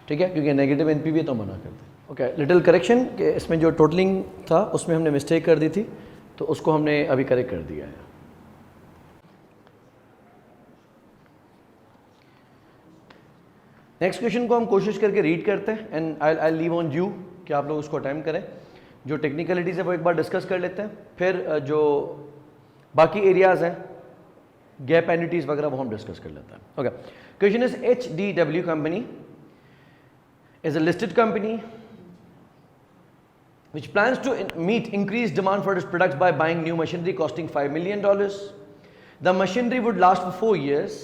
[SPEAKER 1] ठीक है, क्योंकि नेगेटिव एनपीवी तो मना करते हैं। ओके, लिटिल करेक्शन कि इसमें जो टोटलिंग था उसमें हमने मिस्टेक कर दी थी, तो उसको हमने अभी करेक्ट कर दिया है। नेक्स्ट क्वेश्चन को हम कोशिश करके रीड करते हैं and I leave on you कि आप लोग उसको अटेम्प्ट करें। जो टेक्निकलिटीज़ है वो एक बार डिस्कस कर लेते हैं, फिर जो बाकी एरियाज़ हैं, गैप एन्युटीज वगैरह, वो हम डिस्कस कर लेते हैं। Okay, question is HDW company is a listed company which plans to meet increased demand for its products by buying new machinery costing $5 million. The machinery would last for 4 years,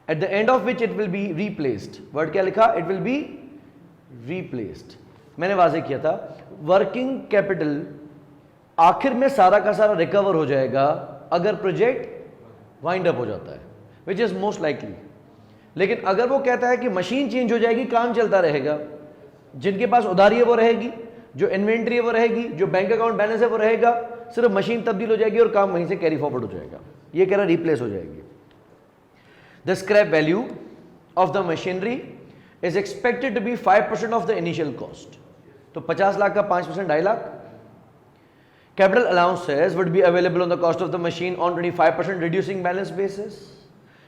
[SPEAKER 1] at the end of which it will be replaced. Word क्या लिखा? It will be replaced. मैंने वाज़ेह किया था, working capital आखिर में सारा का सारा रिकवर हो जाएगा अगर प्रोजेक्ट वाइंड अप हो जाता है, विच इज़ मोस्ट लाइकली। लेकिन अगर वो कहता है कि मशीन चेंज हो जाएगी, काम चलता रहेगा, जिनके पास उधारी है वो रहेगी, जो इन्वेंट्री है वो रहेगी, जो बैंक अकाउंट बैलेंस है वो रहेगा, सिर्फ मशीन तब्दील हो जाएगी और काम वहीं से कैरी फॉरवर्ड हो जाएगा। ये कह रहा रिप्लेस हो जाएगी। The scrap value of the machinery is expected to be 5% of the initial cost. तो 50 लाख का 5% 2.5 lakh. Capital allowances would be available on the cost of the machine on 25% reducing balance basis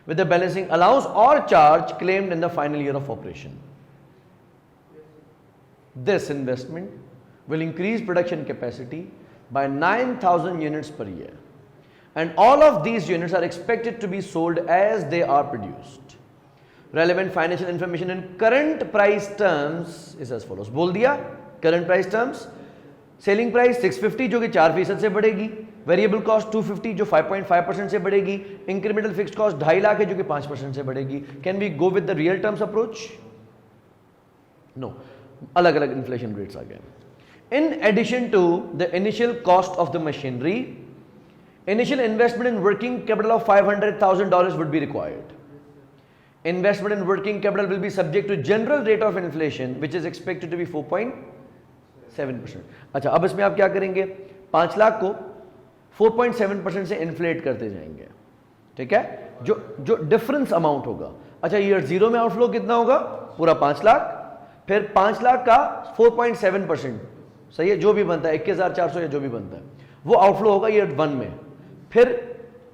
[SPEAKER 1] with the balancing allowance or charge claimed in the final year of operation. This investment will increase production capacity by 9,000 units per year, and all of these units are expected to be sold as they are produced. Relevant financial information in current price terms is as follows. बोल दिया current price terms. Selling price 650 जो कि 4% से बढ़ेगी, variable cost 250 जो 5.5% से बढ़ेगी, incremental fixed cost 2.5 lakh है जो कि 5% से बढ़ेगी. Can we go with the real terms approach? No, अलग अलग इन्फ्लेशन रेट्स आ गए. In addition to the initial cost of the machinery, initial investment in working capital of $500,000 would be required. Investment in working capital will be subject to general rate of inflation which is expected to be 4.7%. अच्छा, अब इसमें आप क्या करेंगे? 5 लाख को 4.7% से inflate करते जाएंगे. ठीक है, जो डिफरेंस अमाउंट होगा. अच्छा, ईयर जीरो में आउटफ्लो कितना होगा? पूरा 5 लाख, फिर 5 लाख का 4.7%, सही है, जो भी बनता है 21,400 या जो भी बनता है वो आउटफ्लो होगा ईयर 1 में. फिर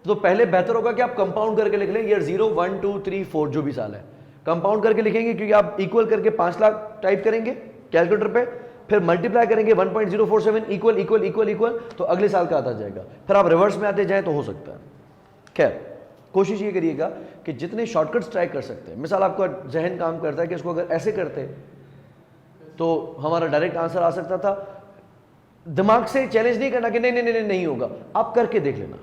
[SPEAKER 1] तो पहले बेहतर होगा कि आप कंपाउंड करके लिख लें, ईयर 0, 1, 2, 3, 4 जो भी साल है कंपाउंड करके लिखेंगे, क्योंकि आप इक्वल करके 5 लाख टाइप करेंगे कैलकुलेटर पे, फिर मल्टीप्लाई करेंगे 1.047 इक्वल इक्वल इक्वल इक्वल, तो अगले साल का आता जाएगा. फिर आप रिवर्स में आते जाएं तो हो सकता है. खैर, कोशिश ये करिएगा कि जितने शॉर्टकट्स ट्राई कर सकते हैं. मिसाल आपका जहन काम करता है कि इसको अगर ऐसे करते तो हमारा डायरेक्ट आंसर आ सकता था. दिमाग से चैलेंज नहीं करना कि नहीं होगा, आप करके देख लेना.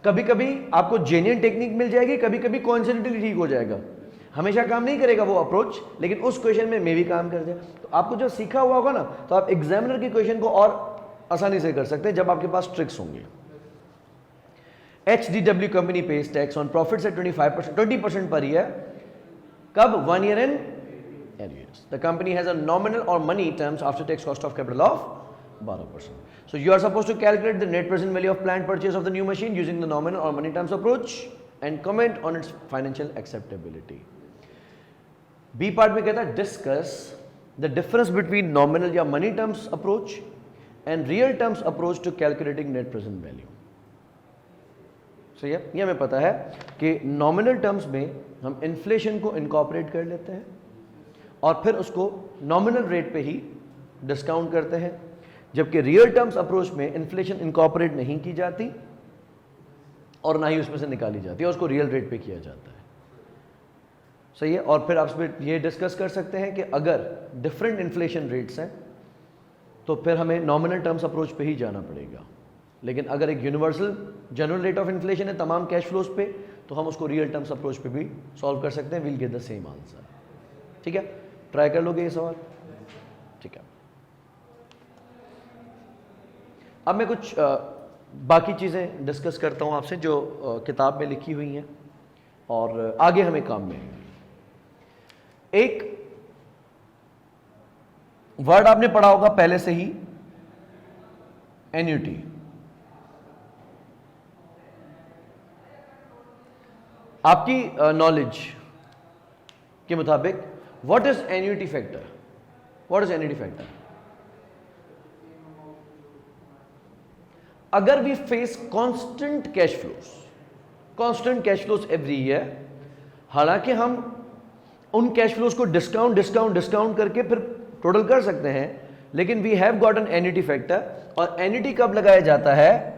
[SPEAKER 1] कभी कभी आपको जेन्युइन टेक्निक मिल जाएगी, कभी कभी कोइंसिडेंटली ठीक हो जाएगा. हमेशा काम नहीं करेगा वो अप्रोच, लेकिन उस क्वेश्चन में भी काम कर जाए. तो आपको जो सीखा हुआ होगा ना, तो आप एग्जामिनर के क्वेश्चन को और आसानी से कर सकते हैं जब आपके पास ट्रिक्स होंगे. HDW company pays tax on profits at 20% per year. कब? 1 year in arrears. The company has a nominal or money terms after tax cost of capital of 12%. So you are supposed to calculate the net present value of planned purchase of the new machine using the nominal or money terms approach and comment on its financial acceptability. B part में कहता है discuss the difference between nominal या money terms approach and real terms approach to calculating net present value. सही है, ये हमें पता है कि nominal terms में हम inflation को incorporate कर लेते हैं और फिर उसको nominal rate पे ही discount करते हैं, जबकि रियल टर्म्स अप्रोच में इन्फ्लेशन इनकॉर्पोरेट नहीं की जाती और ना ही उसमें से निकाली जाती है, उसको रियल रेट पे किया जाता है. सही है. और फिर आप इसमें ये डिस्कस कर सकते हैं कि अगर डिफरेंट इन्फ्लेशन रेट्स हैं तो फिर हमें नॉमिनल टर्म्स अप्रोच पे ही जाना पड़ेगा, लेकिन अगर एक universal general rate of inflation है तमाम कैश फ्लोज पे, तो हम उसको रियल टर्म्स अप्रोच पे भी सॉल्व कर सकते हैं. Will get the same answer. ठीक है, ट्राई कर लोगे ये सवाल? ठीक है. अब मैं कुछ बाकी चीज़ें डिस्कस करता हूँ आपसे जो किताब में लिखी हुई हैं और आगे हमें काम में. एक वर्ड आपने पढ़ा होगा पहले से ही, एन्युटी. आपकी नॉलेज के मुताबिक what is annuity factor? What is annuity factor? अगर we face constant cash flows every year, हालांकि हम उन कैश फ्लोज को डिस्काउंट करके फिर टोटल कर सकते हैं, लेकिन we have got an annuity factor. और एन्युटी कब लगाया जाता है?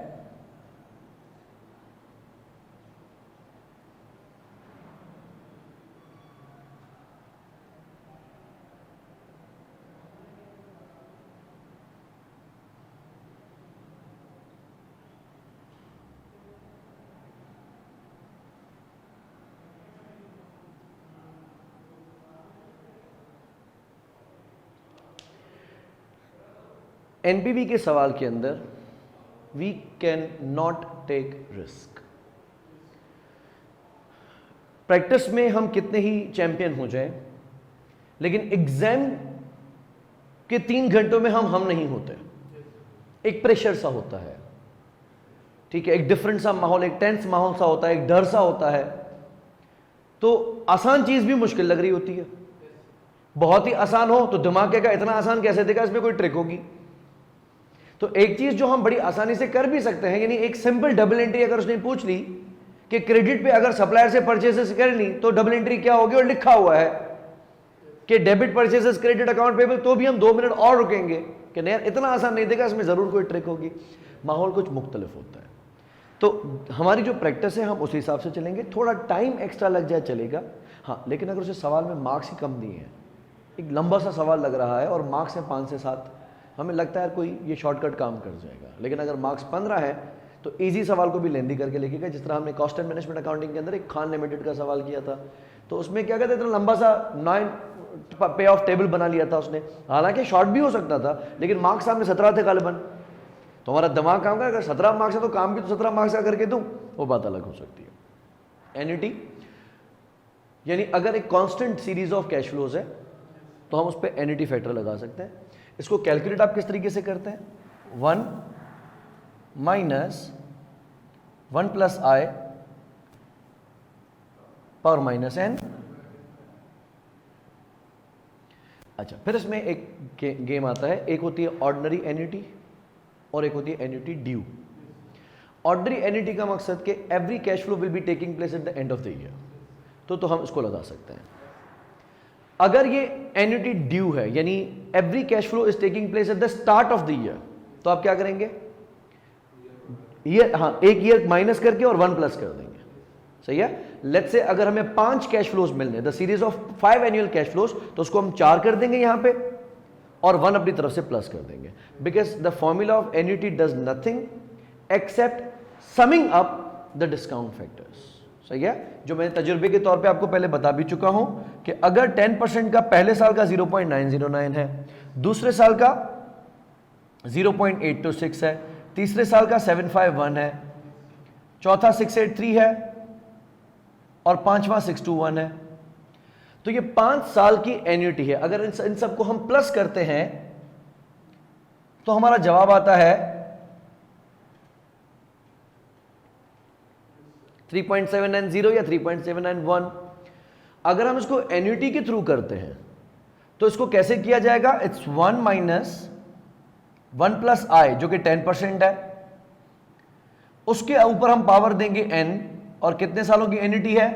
[SPEAKER 1] एनपीवी के सवाल के अंदर we can not take risk. Practice में हम कितने ही चैंपियन हो जाएं, लेकिन एग्जाम के 3 घंटों में हम नहीं होते. एक प्रेशर सा होता है, ठीक है, एक डिफरेंट सा माहौल, एक टेंस माहौल सा होता है, एक डर सा होता है. तो आसान चीज भी मुश्किल लग रही होती है. बहुत ही आसान हो तो दिमाग कहेगा इतना आसान कैसे देगा, इसमें कोई ट्रिक होगी. तो एक चीज जो हम बड़ी आसानी से कर भी सकते हैं, यानी एक सिंपल डबल एंट्री अगर उसने पूछ ली कि क्रेडिट पे अगर सप्लायर से परचेसेस कर ली तो डबल एंट्री क्या होगी, और लिखा हुआ है कि debit purchases credit account payable, तो भी हम 2 मिनट और रुकेंगे कि नहीं यार इतना आसान नहीं देगा, इसमें जरूर कोई ट्रिक होगी। माहौल कुछ मुख्तलिफ होता है। तो हमारी जो प्रैक्टिस है हम उस हिसाब से चलेंगे, थोड़ा टाइम एक्स्ट्रा लग जाए चलेगा, हाँ, लेकिन अगर उसे सवाल में मार्क्स ही कम दिए हैं, एक लंबा सा सवाल लग रहा है और मार्क्स है 5 से 7, हमें लगता है कोई ये शॉर्टकट काम कर जाएगा, लेकिन अगर मार्क्स 15 है तो इजी सवाल को भी लेंदी करके लिखिएगा। जिस तरह हमने कॉस्ट एंड मैनेजमेंट अकाउंटिंग के अंदर एक खान लिमिटेड का सवाल किया था, तो उसमें क्या कहते हैं, इतना लंबा सा 9 पे ऑफ टेबल बना लिया था उसने, हालांकि शॉर्ट भी हो सकता था, लेकिन मार्क्स सामने 17 थे गालिबन, तो हमारा दिमाग काम कर, अगर 17 मार्क्स है तो काम भी तो 17 मार्क्स का करके दूं, वो बात अलग हो सकती है। एन्युटी यानी अगर एक constant series of cash flows है तो हम उस पर एन्युटी फैक्टर लगा सकते हैं। इसको कैलकुलेट आप किस तरीके से करते हैं, 1 minus 1 plus i power minus N. अच्छा, फिर इसमें एक गेम आता है, एक होती है ऑर्डिनरी एन्युटी और एक होती है एन्युटी ड्यू। ऑर्डिनरी एन्युटी का मकसद कि every cash flow will be taking place at the end of the year, तो हम इसको लगा सकते हैं। अगर ये एन्युटी ड्यू है यानी every cash flow is taking place at the start of the year, तो आप क्या करेंगे, ईयर, हाँ, एक ईयर माइनस करके और 1 प्लस कर देंगे, सही है। लेट्स से अगर हमें 5 कैश फ्लोज मिलने, the series of 5 annual cash flows, तो उसको हम 4 कर देंगे यहां पे और 1 अपनी तरफ से प्लस कर देंगे, because the formula of annuity does nothing accept summing up the discount factors, सही है। जो मैंने तजुर्बे के तौर पे आपको पहले बता भी चुका हूं कि अगर 10% का पहले साल का 0.909 है, दूसरे साल का 0.826 है, तीसरे साल का 751 है, चौथा 683 है और पांचवा 621 है, तो ये 5 साल की एन्युटी है। अगर इन सबको हम प्लस करते हैं तो हमारा जवाब आता है 3.790 या 3.791। अगर हम इसको एन्युटी के थ्रू करते हैं तो इसको कैसे किया जाएगा, इट्स 1 माइनस 1 प्लस आई जो कि 10% है, उसके ऊपर हम पावर देंगे n, और कितने सालों की एन्युटी है,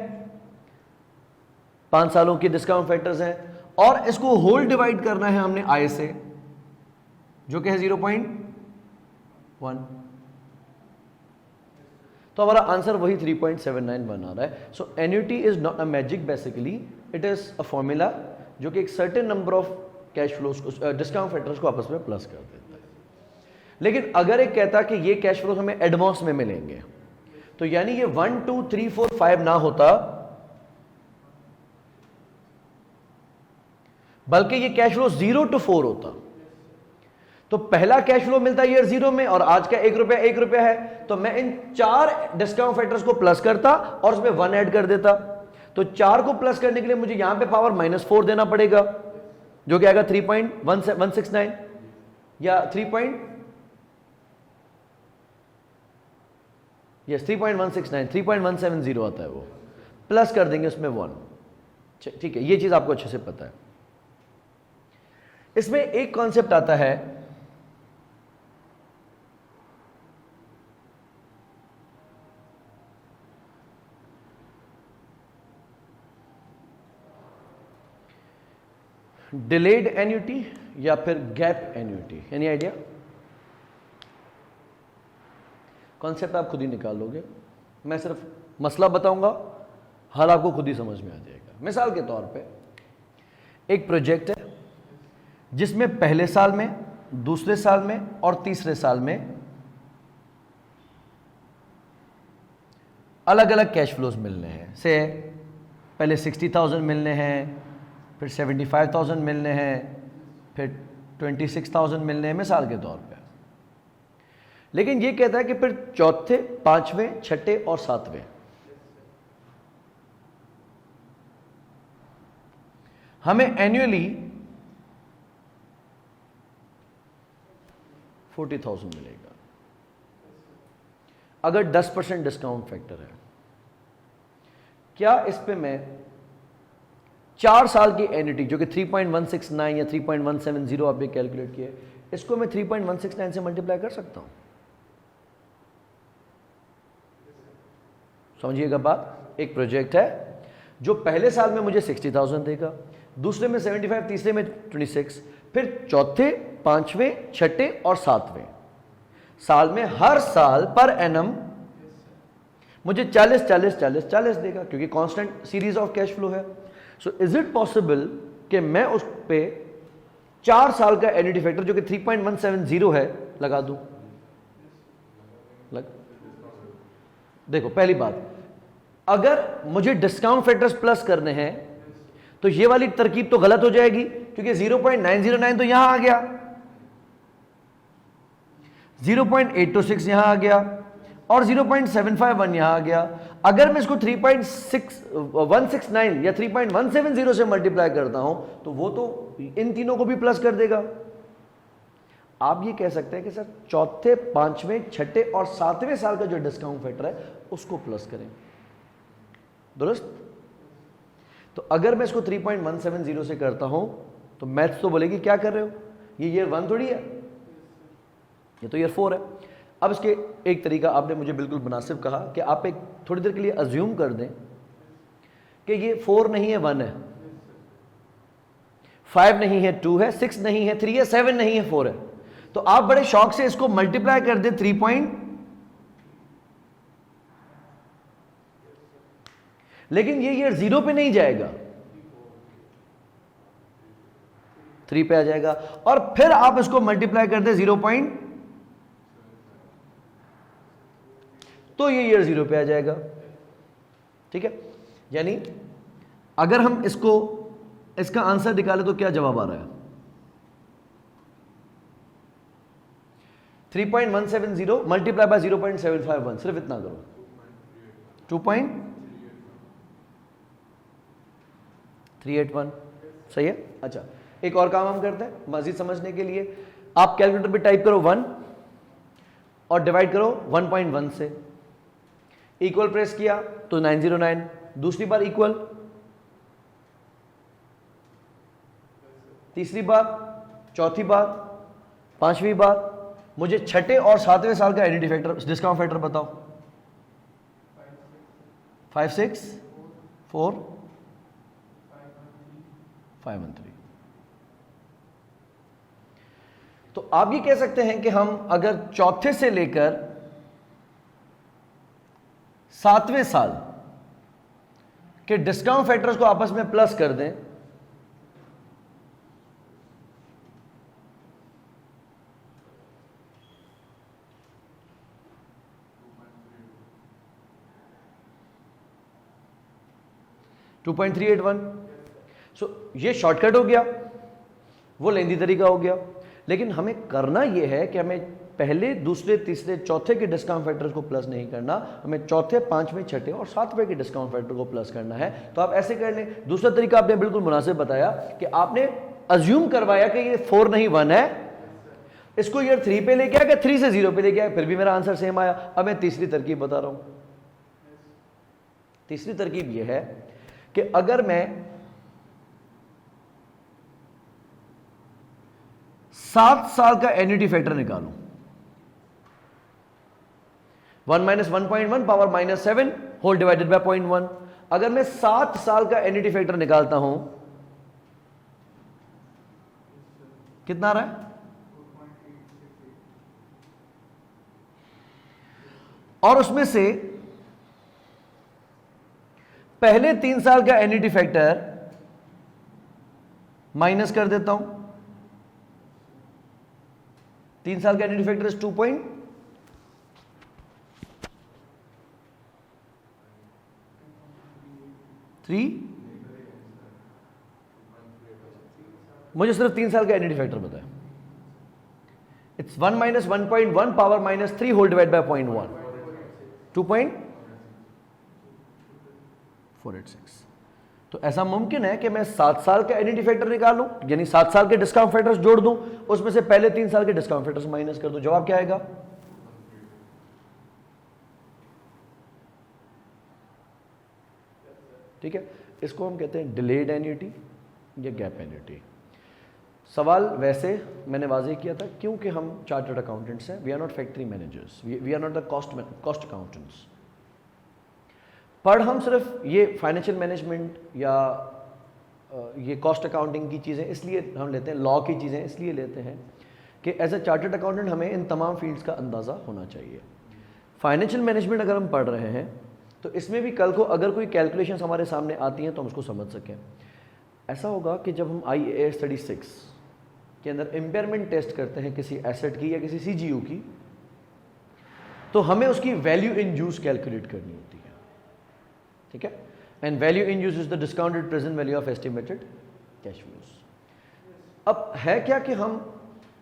[SPEAKER 1] 5 सालों की डिस्काउंट फैक्टर्स हैं, और इसको होल डिवाइड करना है हमने i से जो कि है 0.1, तो हमारा आंसर वही 3.791 आ रहा है। So annuity is not a magic, basically it is a formula जो कि एक certain number of cash flows को, डिस्काउंट फैक्टर्स को आपस में प्लस कर देता है। लेकिन अगर एक कहता कि ये कैश फ्लोज हमें एडवांस में मिलेंगे, तो यानी ये 1 2 3 4 5 ना होता, बल्कि ये कैश फ्लो 0 to 4 होता। तो पहला कैश फ्लो मिलता है ईयर 0 में और आज का 1 रुपया है, तो मैं इन 4 डिस्काउंट फैक्टर्स को प्लस करता और उसमें 1 ऐड कर देता। तो 4 को प्लस करने के लिए मुझे यहां पे पावर -4 देना पड़ेगा जो कि आएगा 3.169 या 3.170 आता है, वो प्लस कर देंगे उसमें 1। ठीक है, ये चीज आपको अच्छे से पता है। इसमें एक कॉन्सेप्ट आता है डिलेड एन्युटी या फिर gap annuity. Any idea? Concept आप खुद ही निकाल लोगे, मैं सिर्फ मसला बताऊंगा, हल आपको खुद ही समझ में आ जाएगा। मिसाल के तौर पे एक प्रोजेक्ट है जिसमें पहले साल में, दूसरे साल में और तीसरे साल में अलग अलग कैश फ्लोज मिलने हैं। से पहले 60,000 मिलने हैं, फिर 75,000 मिलने हैं, फिर 26,000 मिलने हैं, मिसाल के तौर पे। लेकिन ये कहता है कि फिर चौथे, पांचवें, छठे और सातवें हमें एनुअली 40,000 मिलेगा अगर 10% डिस्काउंट फैक्टर है। क्या इस पे मैं 4 साल की एन्युटी जो कि 3.169 या 3.170 आपने कैलकुलेट किया, इसको मैं 3.169 से मल्टीप्लाई कर सकता हूं। समझिएगा बात, एक प्रोजेक्ट है जो पहले साल में मुझे 60,000 देगा, दूसरे में 75, तीसरे में 26, फिर चौथे, पांचवें, छठे और सातवें साल में हर साल पर एनम मुझे 40 40 40 40 देगा, क्योंकि constant series of cash flow है। सो इज इट पॉसिबल कि मैं उस पे 4 साल का एन्युटी फैक्टर जो कि 3.170 है लगा दूं? देखो पहली बात, अगर मुझे डिस्काउंट फैक्टर्स प्लस करने हैं तो ये वाली तरकीब तो गलत हो जाएगी, क्योंकि 0.909 तो यहां आ गया, 0.826 यहां आ गया और 0.751 यहां आ गया। अगर मैं इसको 3.169 या 3.170 से मल्टीप्लाई करता हूं तो वो तो इन तीनों को भी प्लस कर देगा। आप ये कह सकते हैं कि सर चौथे, पांचवें, छठे और सातवें साल का जो डिस्काउंट फैक्टर है उसको प्लस करें, दुरुस्त? तो अगर मैं इसको 3.170 से करता हूं तो मैथ्स तो बोलेगी क्या कर रहे हो, ये ईयर 1 थोड़ी है, ये तो ईयर 4 है। अब इसके एक तरीका आपने मुझे बिल्कुल मुनासिब कहा कि आप एक थोड़ी देर के लिए अज्यूम कर दें कि ये 4 नहीं है, 1 है, 5 नहीं है, 2 है, 6 नहीं है, 3 है, 7 नहीं है, 4 है। तो आप बड़े शौक से इसको मल्टीप्लाई कर दें 3 लेकिन ये ईयर 0 पे नहीं जाएगा, 3 पे आ जाएगा, और फिर आप इसको मल्टीप्लाई कर दें 0 तो ये ईयर 0 पे आ जाएगा। ठीक है, यानी अगर हम इसका आंसर निकाले तो क्या जवाब आ रहा है? 3.170 मल्टीप्लाई बाय 0.751, सिर्फ इतना करो, 2.381। सही है। अच्छा, एक और काम हम करते हैं मजीद समझने के लिए। आप कैलकुलेटर पे टाइप करो 1 और डिवाइड करो 1.1 से, इक्वल प्रेस किया तो 909, दूसरी बार इक्वल, तीसरी बार, चौथी बार, पांचवी बार। मुझे छठे और सातवें साल का एन्युटी फैक्टर, डिस्काउंट फैक्टर बताओ। 5 6 4 513। तो आप ये कह सकते हैं कि हम अगर चौथे से लेकर सातवें साल के डिस्काउंट फैक्टर्स को आपस में प्लस कर दें $2.381। सो ये शॉर्टकट हो गया, वो लेंदी तरीका हो गया, लेकिन हमें करना यह है कि हमें पहले, दूसरे, तीसरे, चौथे के डिस्काउंट फैक्टर्स को प्लस नहीं करना, हमें चौथे, पांचवें, छठे और सातवें के डिस्काउंट फैक्टर को प्लस करना है। तो आप ऐसे कर लें। दूसरा तरीका आपने बिल्कुल मुनासिब बताया कि आपने अज्यूम करवाया कि ये 4 नहीं 1 है, इसको ईयर 3 पे लेके आया, 3 से 0 पे लेके आया, फिर भी मेरा आंसर सेम आया। अब मैं तीसरी तरकीब बता रहा हूं। तीसरी तरकीब यह है कि अगर मैं 7 साल का एन्युटी फैक्टर निकालूं, 1 - 1.1 पावर -7 होल डिवाइडेड बाय 0.1। अगर मैं 7 साल का एन्युटी फैक्टर निकालता हूं, कितना आ रहा है? और उसमें से पहले 3 साल का एन्युटी फैक्टर माइनस कर देता हूं। 3 साल का एन्युटी फैक्टर इज 2. मुझे सिर्फ 3 साल का एन्युटी फैक्टर बताया। It's 1 - 1.1 power -3 whole divide by 0.1, 2.486। तो ऐसा मुमकिन है कि मैं 7 साल का एन्युटी फैक्टर निकालूं, यानी 7 साल के डिस्काउंट फैक्टर्स जोड़ दूं, उसमें से पहले 3 साल के डिस्काउंट फैक्टर्स माइनस कर दूं। जवाब क्या आएगा? ठीक है, इसको हम कहते हैं डिलेड एन्युटी या गैप एन्युटी। सवाल वैसे मैंने वाजे किया था क्योंकि हम चार्टर्ड अकाउंटेंट्स हैं, we are not factory managers, we are not the cost accountants. पर हम सिर्फ ये फाइनेंशियल मैनेजमेंट या ये कॉस्ट अकाउंटिंग की चीज़ें इसलिए हम लेते हैं, लॉ की चीज़ें इसलिए लेते हैं कि एज ए चार्टर्ड अकाउंटेंट हमें इन तमाम फील्ड्स का अंदाज़ा होना चाहिए। फाइनेंशियल मैनेजमेंट अगर हम पढ़ रहे हैं तो इसमें भी कल को अगर कोई कैलकुलेशंस हमारे सामने आती हैं तो हम उसको समझ सकें। ऐसा होगा कि जब हम IAS 36 के अंदर इम्पेयरमेंट टेस्ट करते हैं किसी एसेट की या किसी CGU की, तो हमें उसकी वैल्यू इन यूज कैलकुलेट करनी होती है, ठीक है। And value in use is the discounted present value of estimated cash flows. अब है क्या कि हम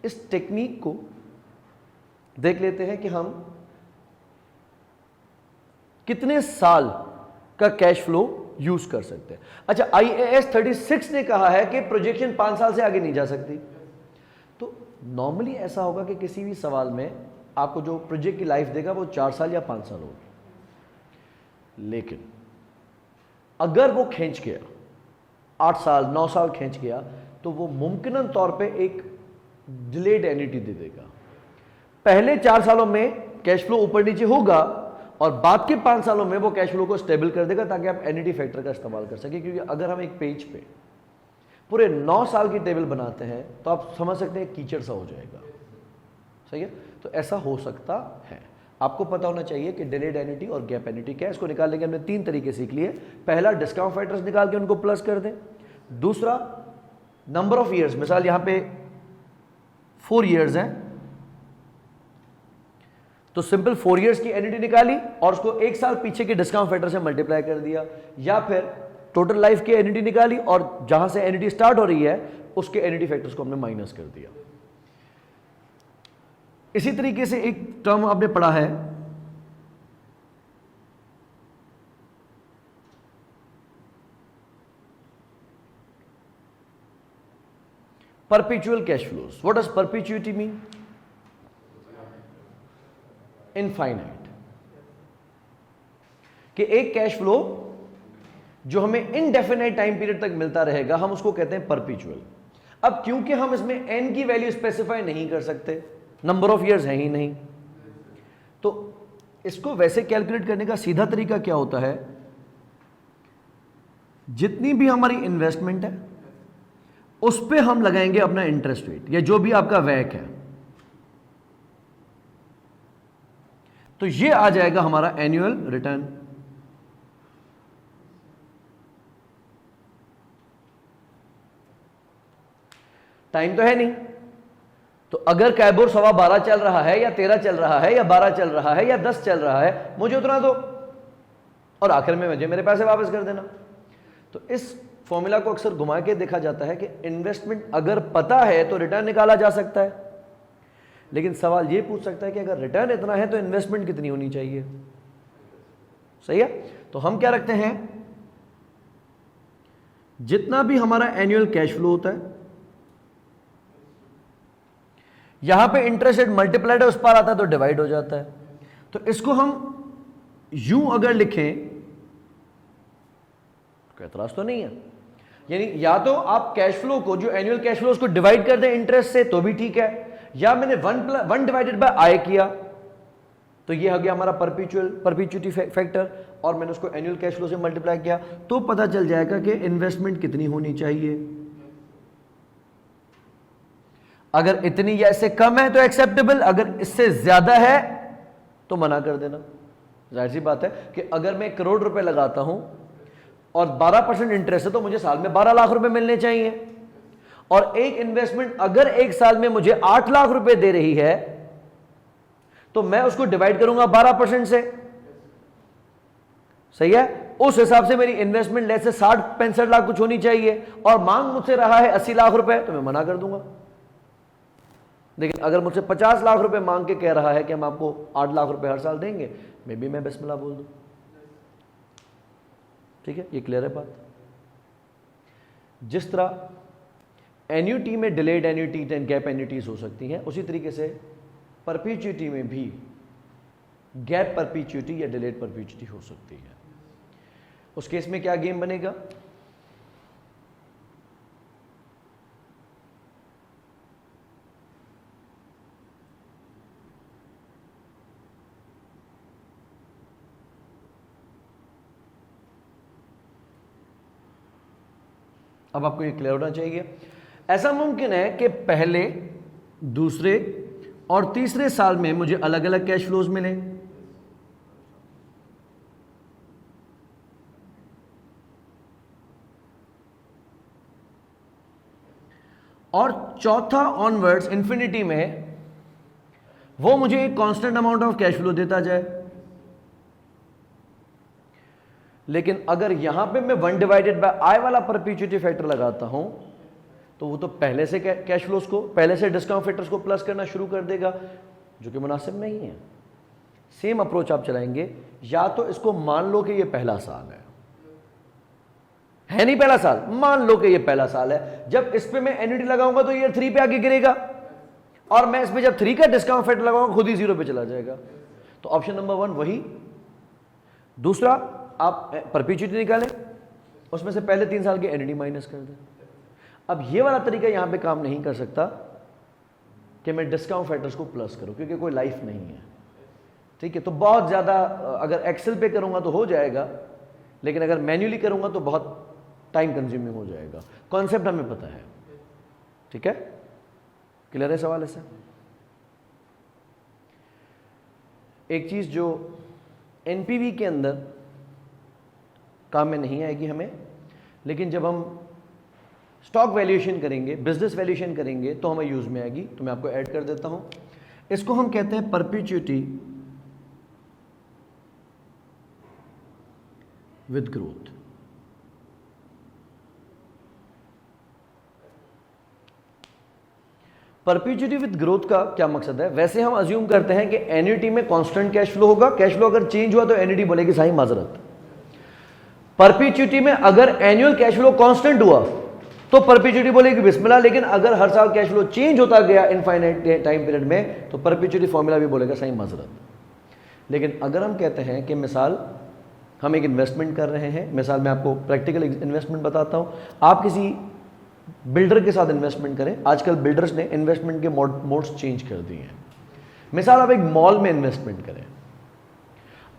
[SPEAKER 1] इस टेक्निक को देख लेते हैं कि हम कितने साल का कैश फ्लो यूज कर सकते हैं। अच्छा, IAS 36 ने कहा है कि प्रोजेक्शन 5 साल से आगे नहीं जा सकती। तो नॉर्मली ऐसा होगा कि किसी भी सवाल में आपको जो प्रोजेक्ट की लाइफ देगा वो 4 साल या 5 साल होगी, लेकिन अगर वो खींच गया 8 साल 9 साल खींच गया तो वो मुमकिनन तौर पे एक डिलेड एन्युटी दे देगा। पहले 4 सालों में कैश फ्लो ऊपर नीचे होगा और बाद के 5 सालों में वो कैश फ्लो को स्टेबल कर देगा ताकि आप एन्युटी फैक्टर का इस्तेमाल कर सकें। क्योंकि अगर हम एक पेज पे पूरे 9 साल की टेबल बनाते हैं तो आप समझ सकते हैं कीचड़ सा हो जाएगा, सही है। तो ऐसा हो सकता है। आपको पता होना चाहिए कि डिलेड एन्युटी और गैप एन्युटी क्या है। इसको निकालने के हमने 3 तरीके सीख लिए। पहला, डिस्काउंट फैक्टर्स निकाल के उनको प्लस कर दें। दूसरा, नंबर ऑफ ईयर्स, मिसाल यहां पे 4 ईयर्स हैं तो सिंपल 4 ईयर्स की एन्युटी निकाली और उसको 1 साल पीछे के डिस्काउंट फैक्टर से मल्टीप्लाई कर दिया, या फिर टोटल लाइफ की एन्युटी निकाली और जहां से एन्युटी स्टार्ट हो रही है उसके एन्युटी फैक्टर्स को हमने माइनस कर दिया। इसी तरीके से एक टर्म आपने पढ़ा है perpetual cash flows. What does perpetuity mean? Infinite. कि एक कैश फ्लो जो हमें इनडेफिनेट टाइम पीरियड तक मिलता रहेगा हम उसको कहते हैं परपेचुअल। अब क्योंकि हम इसमें n की वैल्यू स्पेसिफाई नहीं कर सकते, नंबर ऑफ ईयर्स है ही नहीं, तो इसको वैसे कैलकुलेट करने का सीधा तरीका क्या होता है, जितनी भी हमारी इन्वेस्टमेंट है उस पे हम लगाएंगे अपना इंटरेस्ट रेट या जो भी आपका वैक है, तो ये आ जाएगा हमारा एनुअल रिटर्न। टाइम तो है नहीं, तो अगर कैबोर 12.25 चल रहा है या 13 चल रहा है या 12 चल रहा है या 10 चल रहा है, मुझे उतना दो और आखिर में मुझे मेरे पैसे वापस कर देना। तो इस फॉर्मूला को अक्सर घुमा के देखा जाता है कि इन्वेस्टमेंट अगर पता है तो रिटर्न निकाला जा सकता है, लेकिन सवाल ये पूछ सकता है कि अगर रिटर्न इतना है तो इन्वेस्टमेंट कितनी होनी चाहिए, सही है। तो हम क्या रखते हैं, जितना भी हमारा एनुअल कैश फ्लो होता है, यहां पे इंटरेस्ट रेट मल्टीप्लाइड है उस पर आता है तो डिवाइड हो जाता है। तो इसको हम यूं अगर लिखें, कोई एतराज तो नहीं है, यानी या तो आप कैश फ्लो को, जो एनुअल कैश फ्लो उसको डिवाइड कर दें इंटरेस्ट से तो भी ठीक है, या मैंने 1 डिवाइडेड बाय आई किया तो ये हो गया हमारा परपेचुइटी फैक्टर, और मैंने उसको एनुअल कैश फ्लो से मल्टीप्लाई किया तो पता चल जाएगा कि इन्वेस्टमेंट कितनी होनी चाहिए। अगर इतनी या इससे कम है तो एक्सेप्टेबल, अगर इससे ज्यादा है तो मना कर देना। जाहिर सी बात है कि अगर मैं 1 करोड़ रुपए लगाता हूं और 12% इंटरेस्ट है तो मुझे साल में 12 लाख रुपए मिलने चाहिए, और एक इन्वेस्टमेंट अगर एक साल में मुझे 8 लाख रुपए दे रही है तो मैं उसको डिवाइड करूंगा 12% से, सही है। उस हिसाब से मेरी इन्वेस्टमेंट लेस से 60-65 लाख कुछ होनी चाहिए, और मांग मुझसे रहा है 80 लाख रुपए तो मैं मना कर दूंगा। लेकिन अगर मुझसे 50 लाख रुपए मांग के कह रहा है कि हम आपको 8 लाख रुपए हर साल देंगे, मे बी मैं बिस्मिल्लाह बोल दूं। ठीक है, ये क्लियर है बात। जिस तरह एन्युटी में डिलेड एन्युटी एंड गैप एन्युटीज हो सकती हैं, उसी तरीके से परपेचुइटी में भी गैप परपेचुइटी या डिलेड परपेचुइटी हो सकती है। उस केस में क्या गेम बनेगा, अब आपको ये क्लियर होना चाहिए। ऐसा मुमकिन है कि पहले, दूसरे और तीसरे साल में मुझे अलग अलग कैश फ्लोज मिले, और चौथा ऑनवर्ड्स इंफिनिटी में वो मुझे एक constant amount of cash flow देता जाए। लेकिन अगर यहां पे मैं 1 डिवाइडेड बाय आई वाला परपेचुइटी फैक्टर लगाता हूं तो वो तो पहले से कैश फ्लोज को, पहले से डिस्काउंट फैक्टर्स को प्लस करना शुरू कर देगा, जो कि मुनासिब नहीं है। सेम अप्रोच आप चलाएंगे, या तो इसको मान लो कि ये पहला साल है नहीं पहला साल, मान लो कि ये पहला साल है, जब इस पे मैं एन्युटी लगाऊंगा तो ईयर 3 पे आके गिरेगा, और मैं इसमें जब 3 का डिस्काउंट फैक्टर लगाऊंगा खुद ही 0 पे चला जाएगा। तो ऑप्शन नंबर 1 वही। दूसरा, आप परपेचुइटी निकालें, उसमें से पहले 3 साल की एन्युटी माइनस कर दें। अब ये वाला तरीका यहां पे काम नहीं कर सकता कि मैं डिस्काउंट फैक्टर्स को प्लस करूं, क्योंकि कोई लाइफ नहीं है, ठीक है। तो बहुत ज्यादा, अगर एक्सेल पे करूंगा तो हो जाएगा, लेकिन अगर मैन्युअली करूंगा तो बहुत टाइम कंज्यूमिंग हो जाएगा। कॉन्सेप्ट हमें पता है, ठीक है। क्लियर है सवाल ऐसा? एक चीज जो एनपीवी के अंदर काम में नहीं आएगी हमें, लेकिन जब हम स्टॉक वैल्यूएशन करेंगे, बिजनेस वैल्यूएशन करेंगे, तो हमें यूज में आएगी। तो मैं आपको ऐड कर देता हूं। इसको हम कहते हैं perpetuity with growth. Perpetuity with growth का क्या मकसद है? वैसे हम अज्यूम करते हैं कि एन्युटी में कांस्टेंट कैश फ्लो होगा, कैश फ्लो अगर चेंज हुआ तो एन्युटी बोलेगी साईं माजरत। परपेचुइटी में अगर एनुअल कैश फ्लो कांस्टेंट हुआ तो परपेचुइटी बोलेगी बिस्मिल्लाह, लेकिन अगर हर साल कैश फ्लो चेंज होता गया इनफाइनाइट टाइम पीरियड में तो परपेचुइटी फॉर्मूला भी बोलेगा साईं माजरत। लेकिन अगर हम कहते हैं कि मिसाल हम एक इन्वेस्टमेंट कर रहे हैं, मिसाल मैं आपको प्रैक्टिकल इन्वेस्टमेंट बताता हूं, आप किसी बिल्डर के साथ इन्वेस्टमेंट करें। आजकल बिल्डर्स ने इन्वेस्टमेंट के मोड्स चेंज कर दिए हैं। मिसाल आप एक मॉल में इन्वेस्टमेंट करें,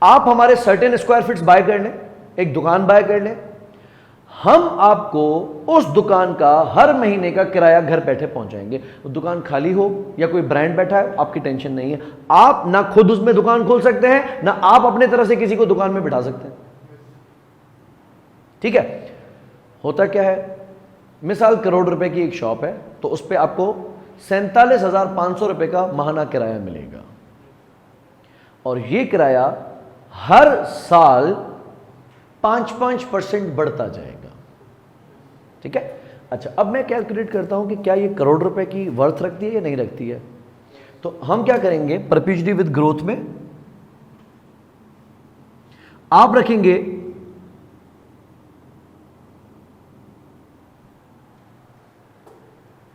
[SPEAKER 1] आप हमारे सर्टेन स्क्वायर फीट्स बाय कर लें, एक दुकान बाय कर लें, हम आपको उस दुकान का हर महीने का किराया घर बैठे पहुंचाएंगे। दुकान खाली हो या कोई ब्रांड बैठा है, आपकी टेंशन नहीं है। आप ना खुद उसमें दुकान खोल सकते हैं, ना आप अपने तरफ से किसी को दुकान में बिठा सकते हैं, ठीक है। होता क्या है, मिसाल करोड़ रुपए की एक शॉप है, तो उस पर आपको 47,500 रुपए का माहाना किराया मिलेगा, और ये किराया हर साल 5% बढ़ता जाएगा, ठीक है। अच्छा, अब मैं कैलकुलेट करता हूं कि क्या ये करोड़ रुपए की वर्थ रखती है या नहीं रखती है। तो हम क्या करेंगे, परपेचुइटी विद ग्रोथ में आप रखेंगे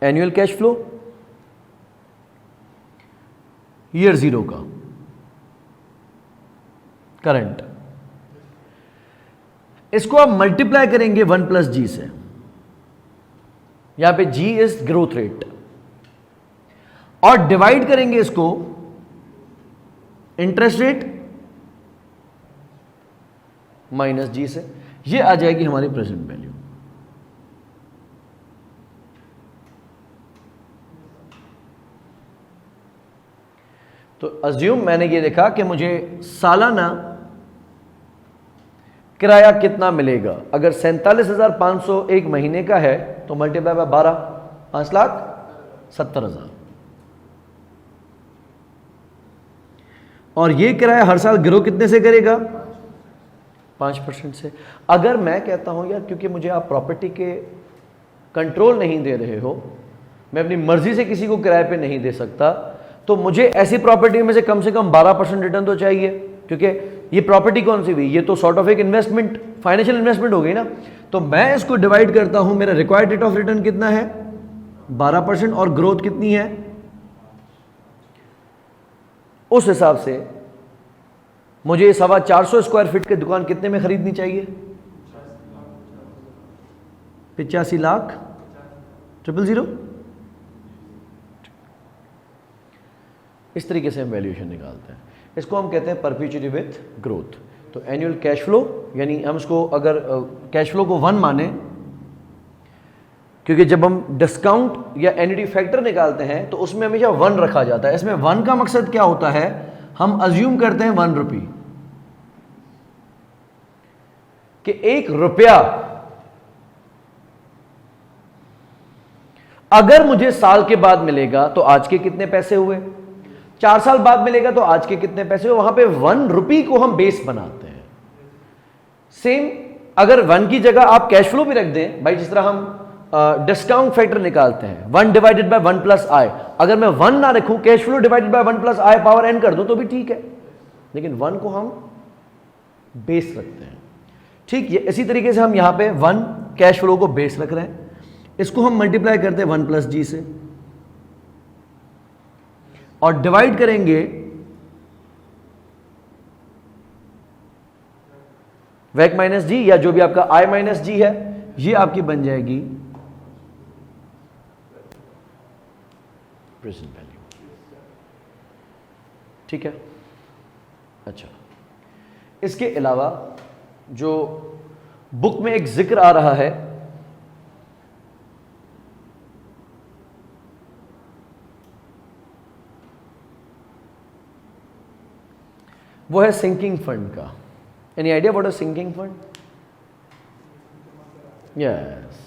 [SPEAKER 1] एनुअल कैश फ्लो ईयर 0 का करंट, इसको आप मल्टीप्लाई करेंगे 1 प्लस जी से। यहां पे जी इज ग्रोथ रेट, और डिवाइड करेंगे इसको इंटरेस्ट रेट माइनस जी से। ये आ जाएगी हमारी प्रेजेंट वैल्यू। तो अज्यूम मैंने ये देखा कि मुझे सालाना किराया कितना मिलेगा। अगर 47,500 एक महीने का है तो मल्टीप्लाई बाय 12, 5,70,000। और ये किराया हर साल ग्रो कितने से करेगा? 5% से। अगर मैं कहता हूं यार, क्योंकि मुझे आप प्रॉपर्टी के कंट्रोल नहीं दे रहे हो, मैं अपनी मर्जी से किसी को किराए पे नहीं दे सकता, तो मुझे ऐसी प्रॉपर्टी में से कम 12% रिटर्न तो चाहिए, क्योंकि ये प्रॉपर्टी कौन सी हुई, ये तो सॉर्ट ऑफ एक इन्वेस्टमेंट, फाइनेंशियल इन्वेस्टमेंट हो गई ना। तो मैं इसको डिवाइड करता हूं, मेरा रिक्वायर्ड रेट ऑफ रिटर्न कितना है 12%, और ग्रोथ कितनी है, उस हिसाब से मुझे 425 स्क्वायर फीट की दुकान कितने में खरीदनी चाहिए? 85,00,000 इस तरीके से हम वैल्यूएशन निकालते हैं। इसको हम कहते हैं परपेचुइटी विद ग्रोथ। तो एनुअल कैश फ्लो, यानी हम इसको अगर कैश फ्लो को 1 माने, क्योंकि जब हम डिस्काउंट या एन्युटी फैक्टर निकालते हैं तो उसमें हमेशा 1 रखा जाता है। इसमें 1 का मकसद क्या होता है, हम अज्यूम करते हैं 1 रुपी कि 1 रुपया अगर मुझे साल के बाद मिलेगा तो आज के कितने पैसे हुए, 4 साल बाद मिलेगा तो आज के कितने पैसे हुए। वहां पे 1 रुपी को हम बेस बनाते हैं। सेम अगर 1 की जगह आप कैश फ्लो भी रख दें भाई, जिस तरह हम डिस्काउंट फैक्टर निकालते हैं 1 डिवाइडेड बाय 1 प्लस आई, अगर मैं 1 ना रखूं, cash flow divided by 1 plus i power n कर दूं तो भी ठीक है, लेकिन 1 को हम बेस रखते हैं। ठीक, ये इसी तरीके से हम यहां पे 1 कैश फ्लो को बेस रख रहे हैं, इसको हम मल्टीप्लाई करते हैं 1 प्लस जी से और डिवाइड करेंगे वैक माइनस जी, या जो भी आपका आई माइनस जी है, ये आपकी बन जाएगी प्रेजेंट वैल्यू। ठीक है। अच्छा, इसके अलावा जो बुक में एक जिक्र आ रहा है वो है सिंकिंग फंड का। Any idea what is sinking fund? Yes,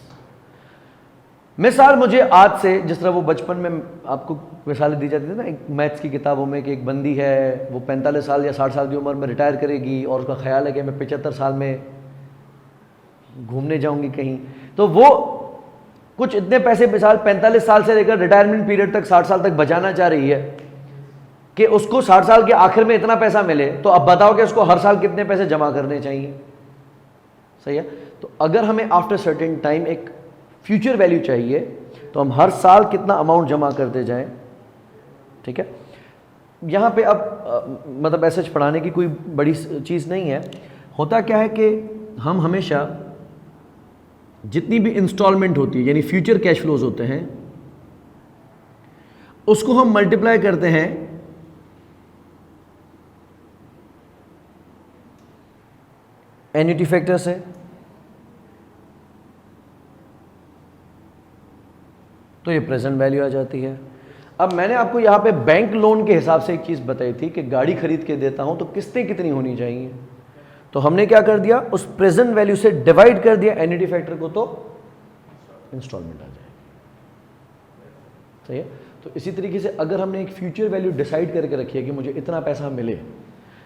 [SPEAKER 1] मिसाल मुझे आज से, जिस तरह वो बचपन में आपको मिसालें दी जाती थी ना, एक मैथ्स की किताबों में कि एक बंदी है, वो 45 साल या 60 साल की उम्र में रिटायर करेगी और उसका ख्याल है कि मैं 75 साल में घूमने जाऊंगी कहीं, तो वो कुछ इतने पैसे मिसाल 45 साल से लेकर रिटायरमेंट पीरियड तक 60 साल तक बचाना चाह रही है कि उसको 60 साल के आखिर में इतना पैसा मिले। तो अब बताओ कि उसको हर साल कितने पैसे जमा करने चाहिए। सही है। तो अगर हमें आफ्टर सर्टेन टाइम एक फ्यूचर वैल्यू चाहिए तो हम हर साल कितना अमाउंट जमा करते जाएं। ठीक है। यहाँ पे अब मतलब ऐसे पढ़ाने की कोई बड़ी चीज़ नहीं है। होता क्या है कि हम हमेशा जितनी भी इंस्टॉलमेंट होती है, यानी फ्यूचर कैश फ्लोज होते हैं, उसको हम मल्टीप्लाई करते हैं एन्युटी फैक्टर से। तो ये प्रेजेंट वैल्यू आ जाती है। अब मैंने आपको यहाँ पे बैंक लोन के हिसाब से एक चीज़ बताई थी कि गाड़ी खरीद के देता हूँ तो किस्तें कितनी होनी चाहिए। तो हमने क्या कर दिया, उस प्रेजेंट वैल्यू से डिवाइड कर दिया एन्युटी फैक्टर को, तो इंस्टॉलमेंट आ जाएगी। सही है। तो इसी तरीके से अगर हमने एक फ्यूचर वैल्यू डिसाइड करके रखी है कि मुझे इतना पैसा मिले,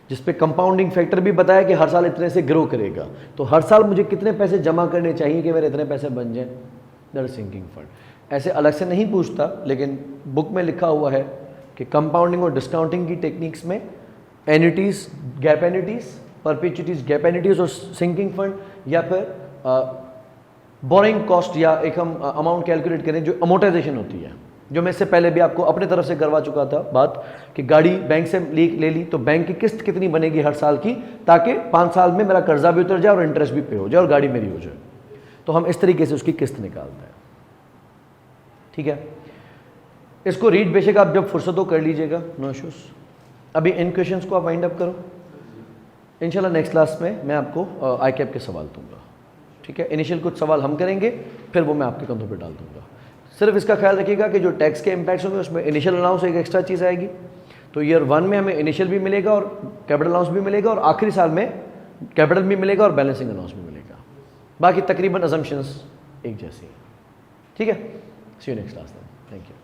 [SPEAKER 1] जिस पे कंपाउंडिंग फैक्टर भी बताया कि हर साल इतने से ग्रो करेगा, तो हर साल मुझे कितने पैसे जमा करने चाहिए कि मेरे इतने पैसे बन जाएं, दैट इज सिंकिंग फंड। ऐसे अलग से नहीं पूछता, लेकिन बुक में लिखा हुआ है कि कंपाउंडिंग और डिस्काउंटिंग की टेक्निक्स में एन्युटीज, गैप एन्युटीज, परपेचुइटीज, गैप एन्युटीज और सिंकिंग फंड, या फिर बोरिंग कॉस्ट, या एक हम अमाउंट कैलकुलेट करें जो अमोर्टाइजेशन होती है, जो मैं इससे पहले भी आपको अपने तरफ से करवा चुका था बात, कि गाड़ी बैंक से ले ली तो बैंक की किस्त कितनी बनेगी हर साल की, ताकि 5 साल में मेरा कर्जा भी उतर जाए और इंटरेस्ट भी पे हो जाए और गाड़ी मेरी हो जाए। तो हम इस तरीके से उसकी किस्त निकालते हैं। ठीक है। इसको रीड बेशक आप जब फुर्सत हो कर लीजिएगा, नो इश्यूज। अभी इन क्वेश्चंस को आप वाइंड अप करो। इंशाल्लाह नेक्स्ट क्लास में मैं आपको आई कैप के सवाल दूंगा। ठीक है। इनिशियल कुछ सवाल हम करेंगे, फिर वो मैं आपके कंधों पे डाल दूंगा। सिर्फ इसका ख्याल रखिएगा कि जो टैक्स के इम्पैक्ट्स होंगे उसमें इनिशियल अलाउंस एक एक्स्ट्रा चीज़ आएगी। तो ईयर 1 में हमें इनिशियल भी मिलेगा और कैपिटल अलाउंस भी मिलेगा, और आखिरी साल में कैपिटल भी मिलेगा और बैलेंसिंग अलाउंस भी मिलेगा। बाकी तकरीबन अजम्पशंस एक जैसी हैं। ठीक है। See you next class. Thank you.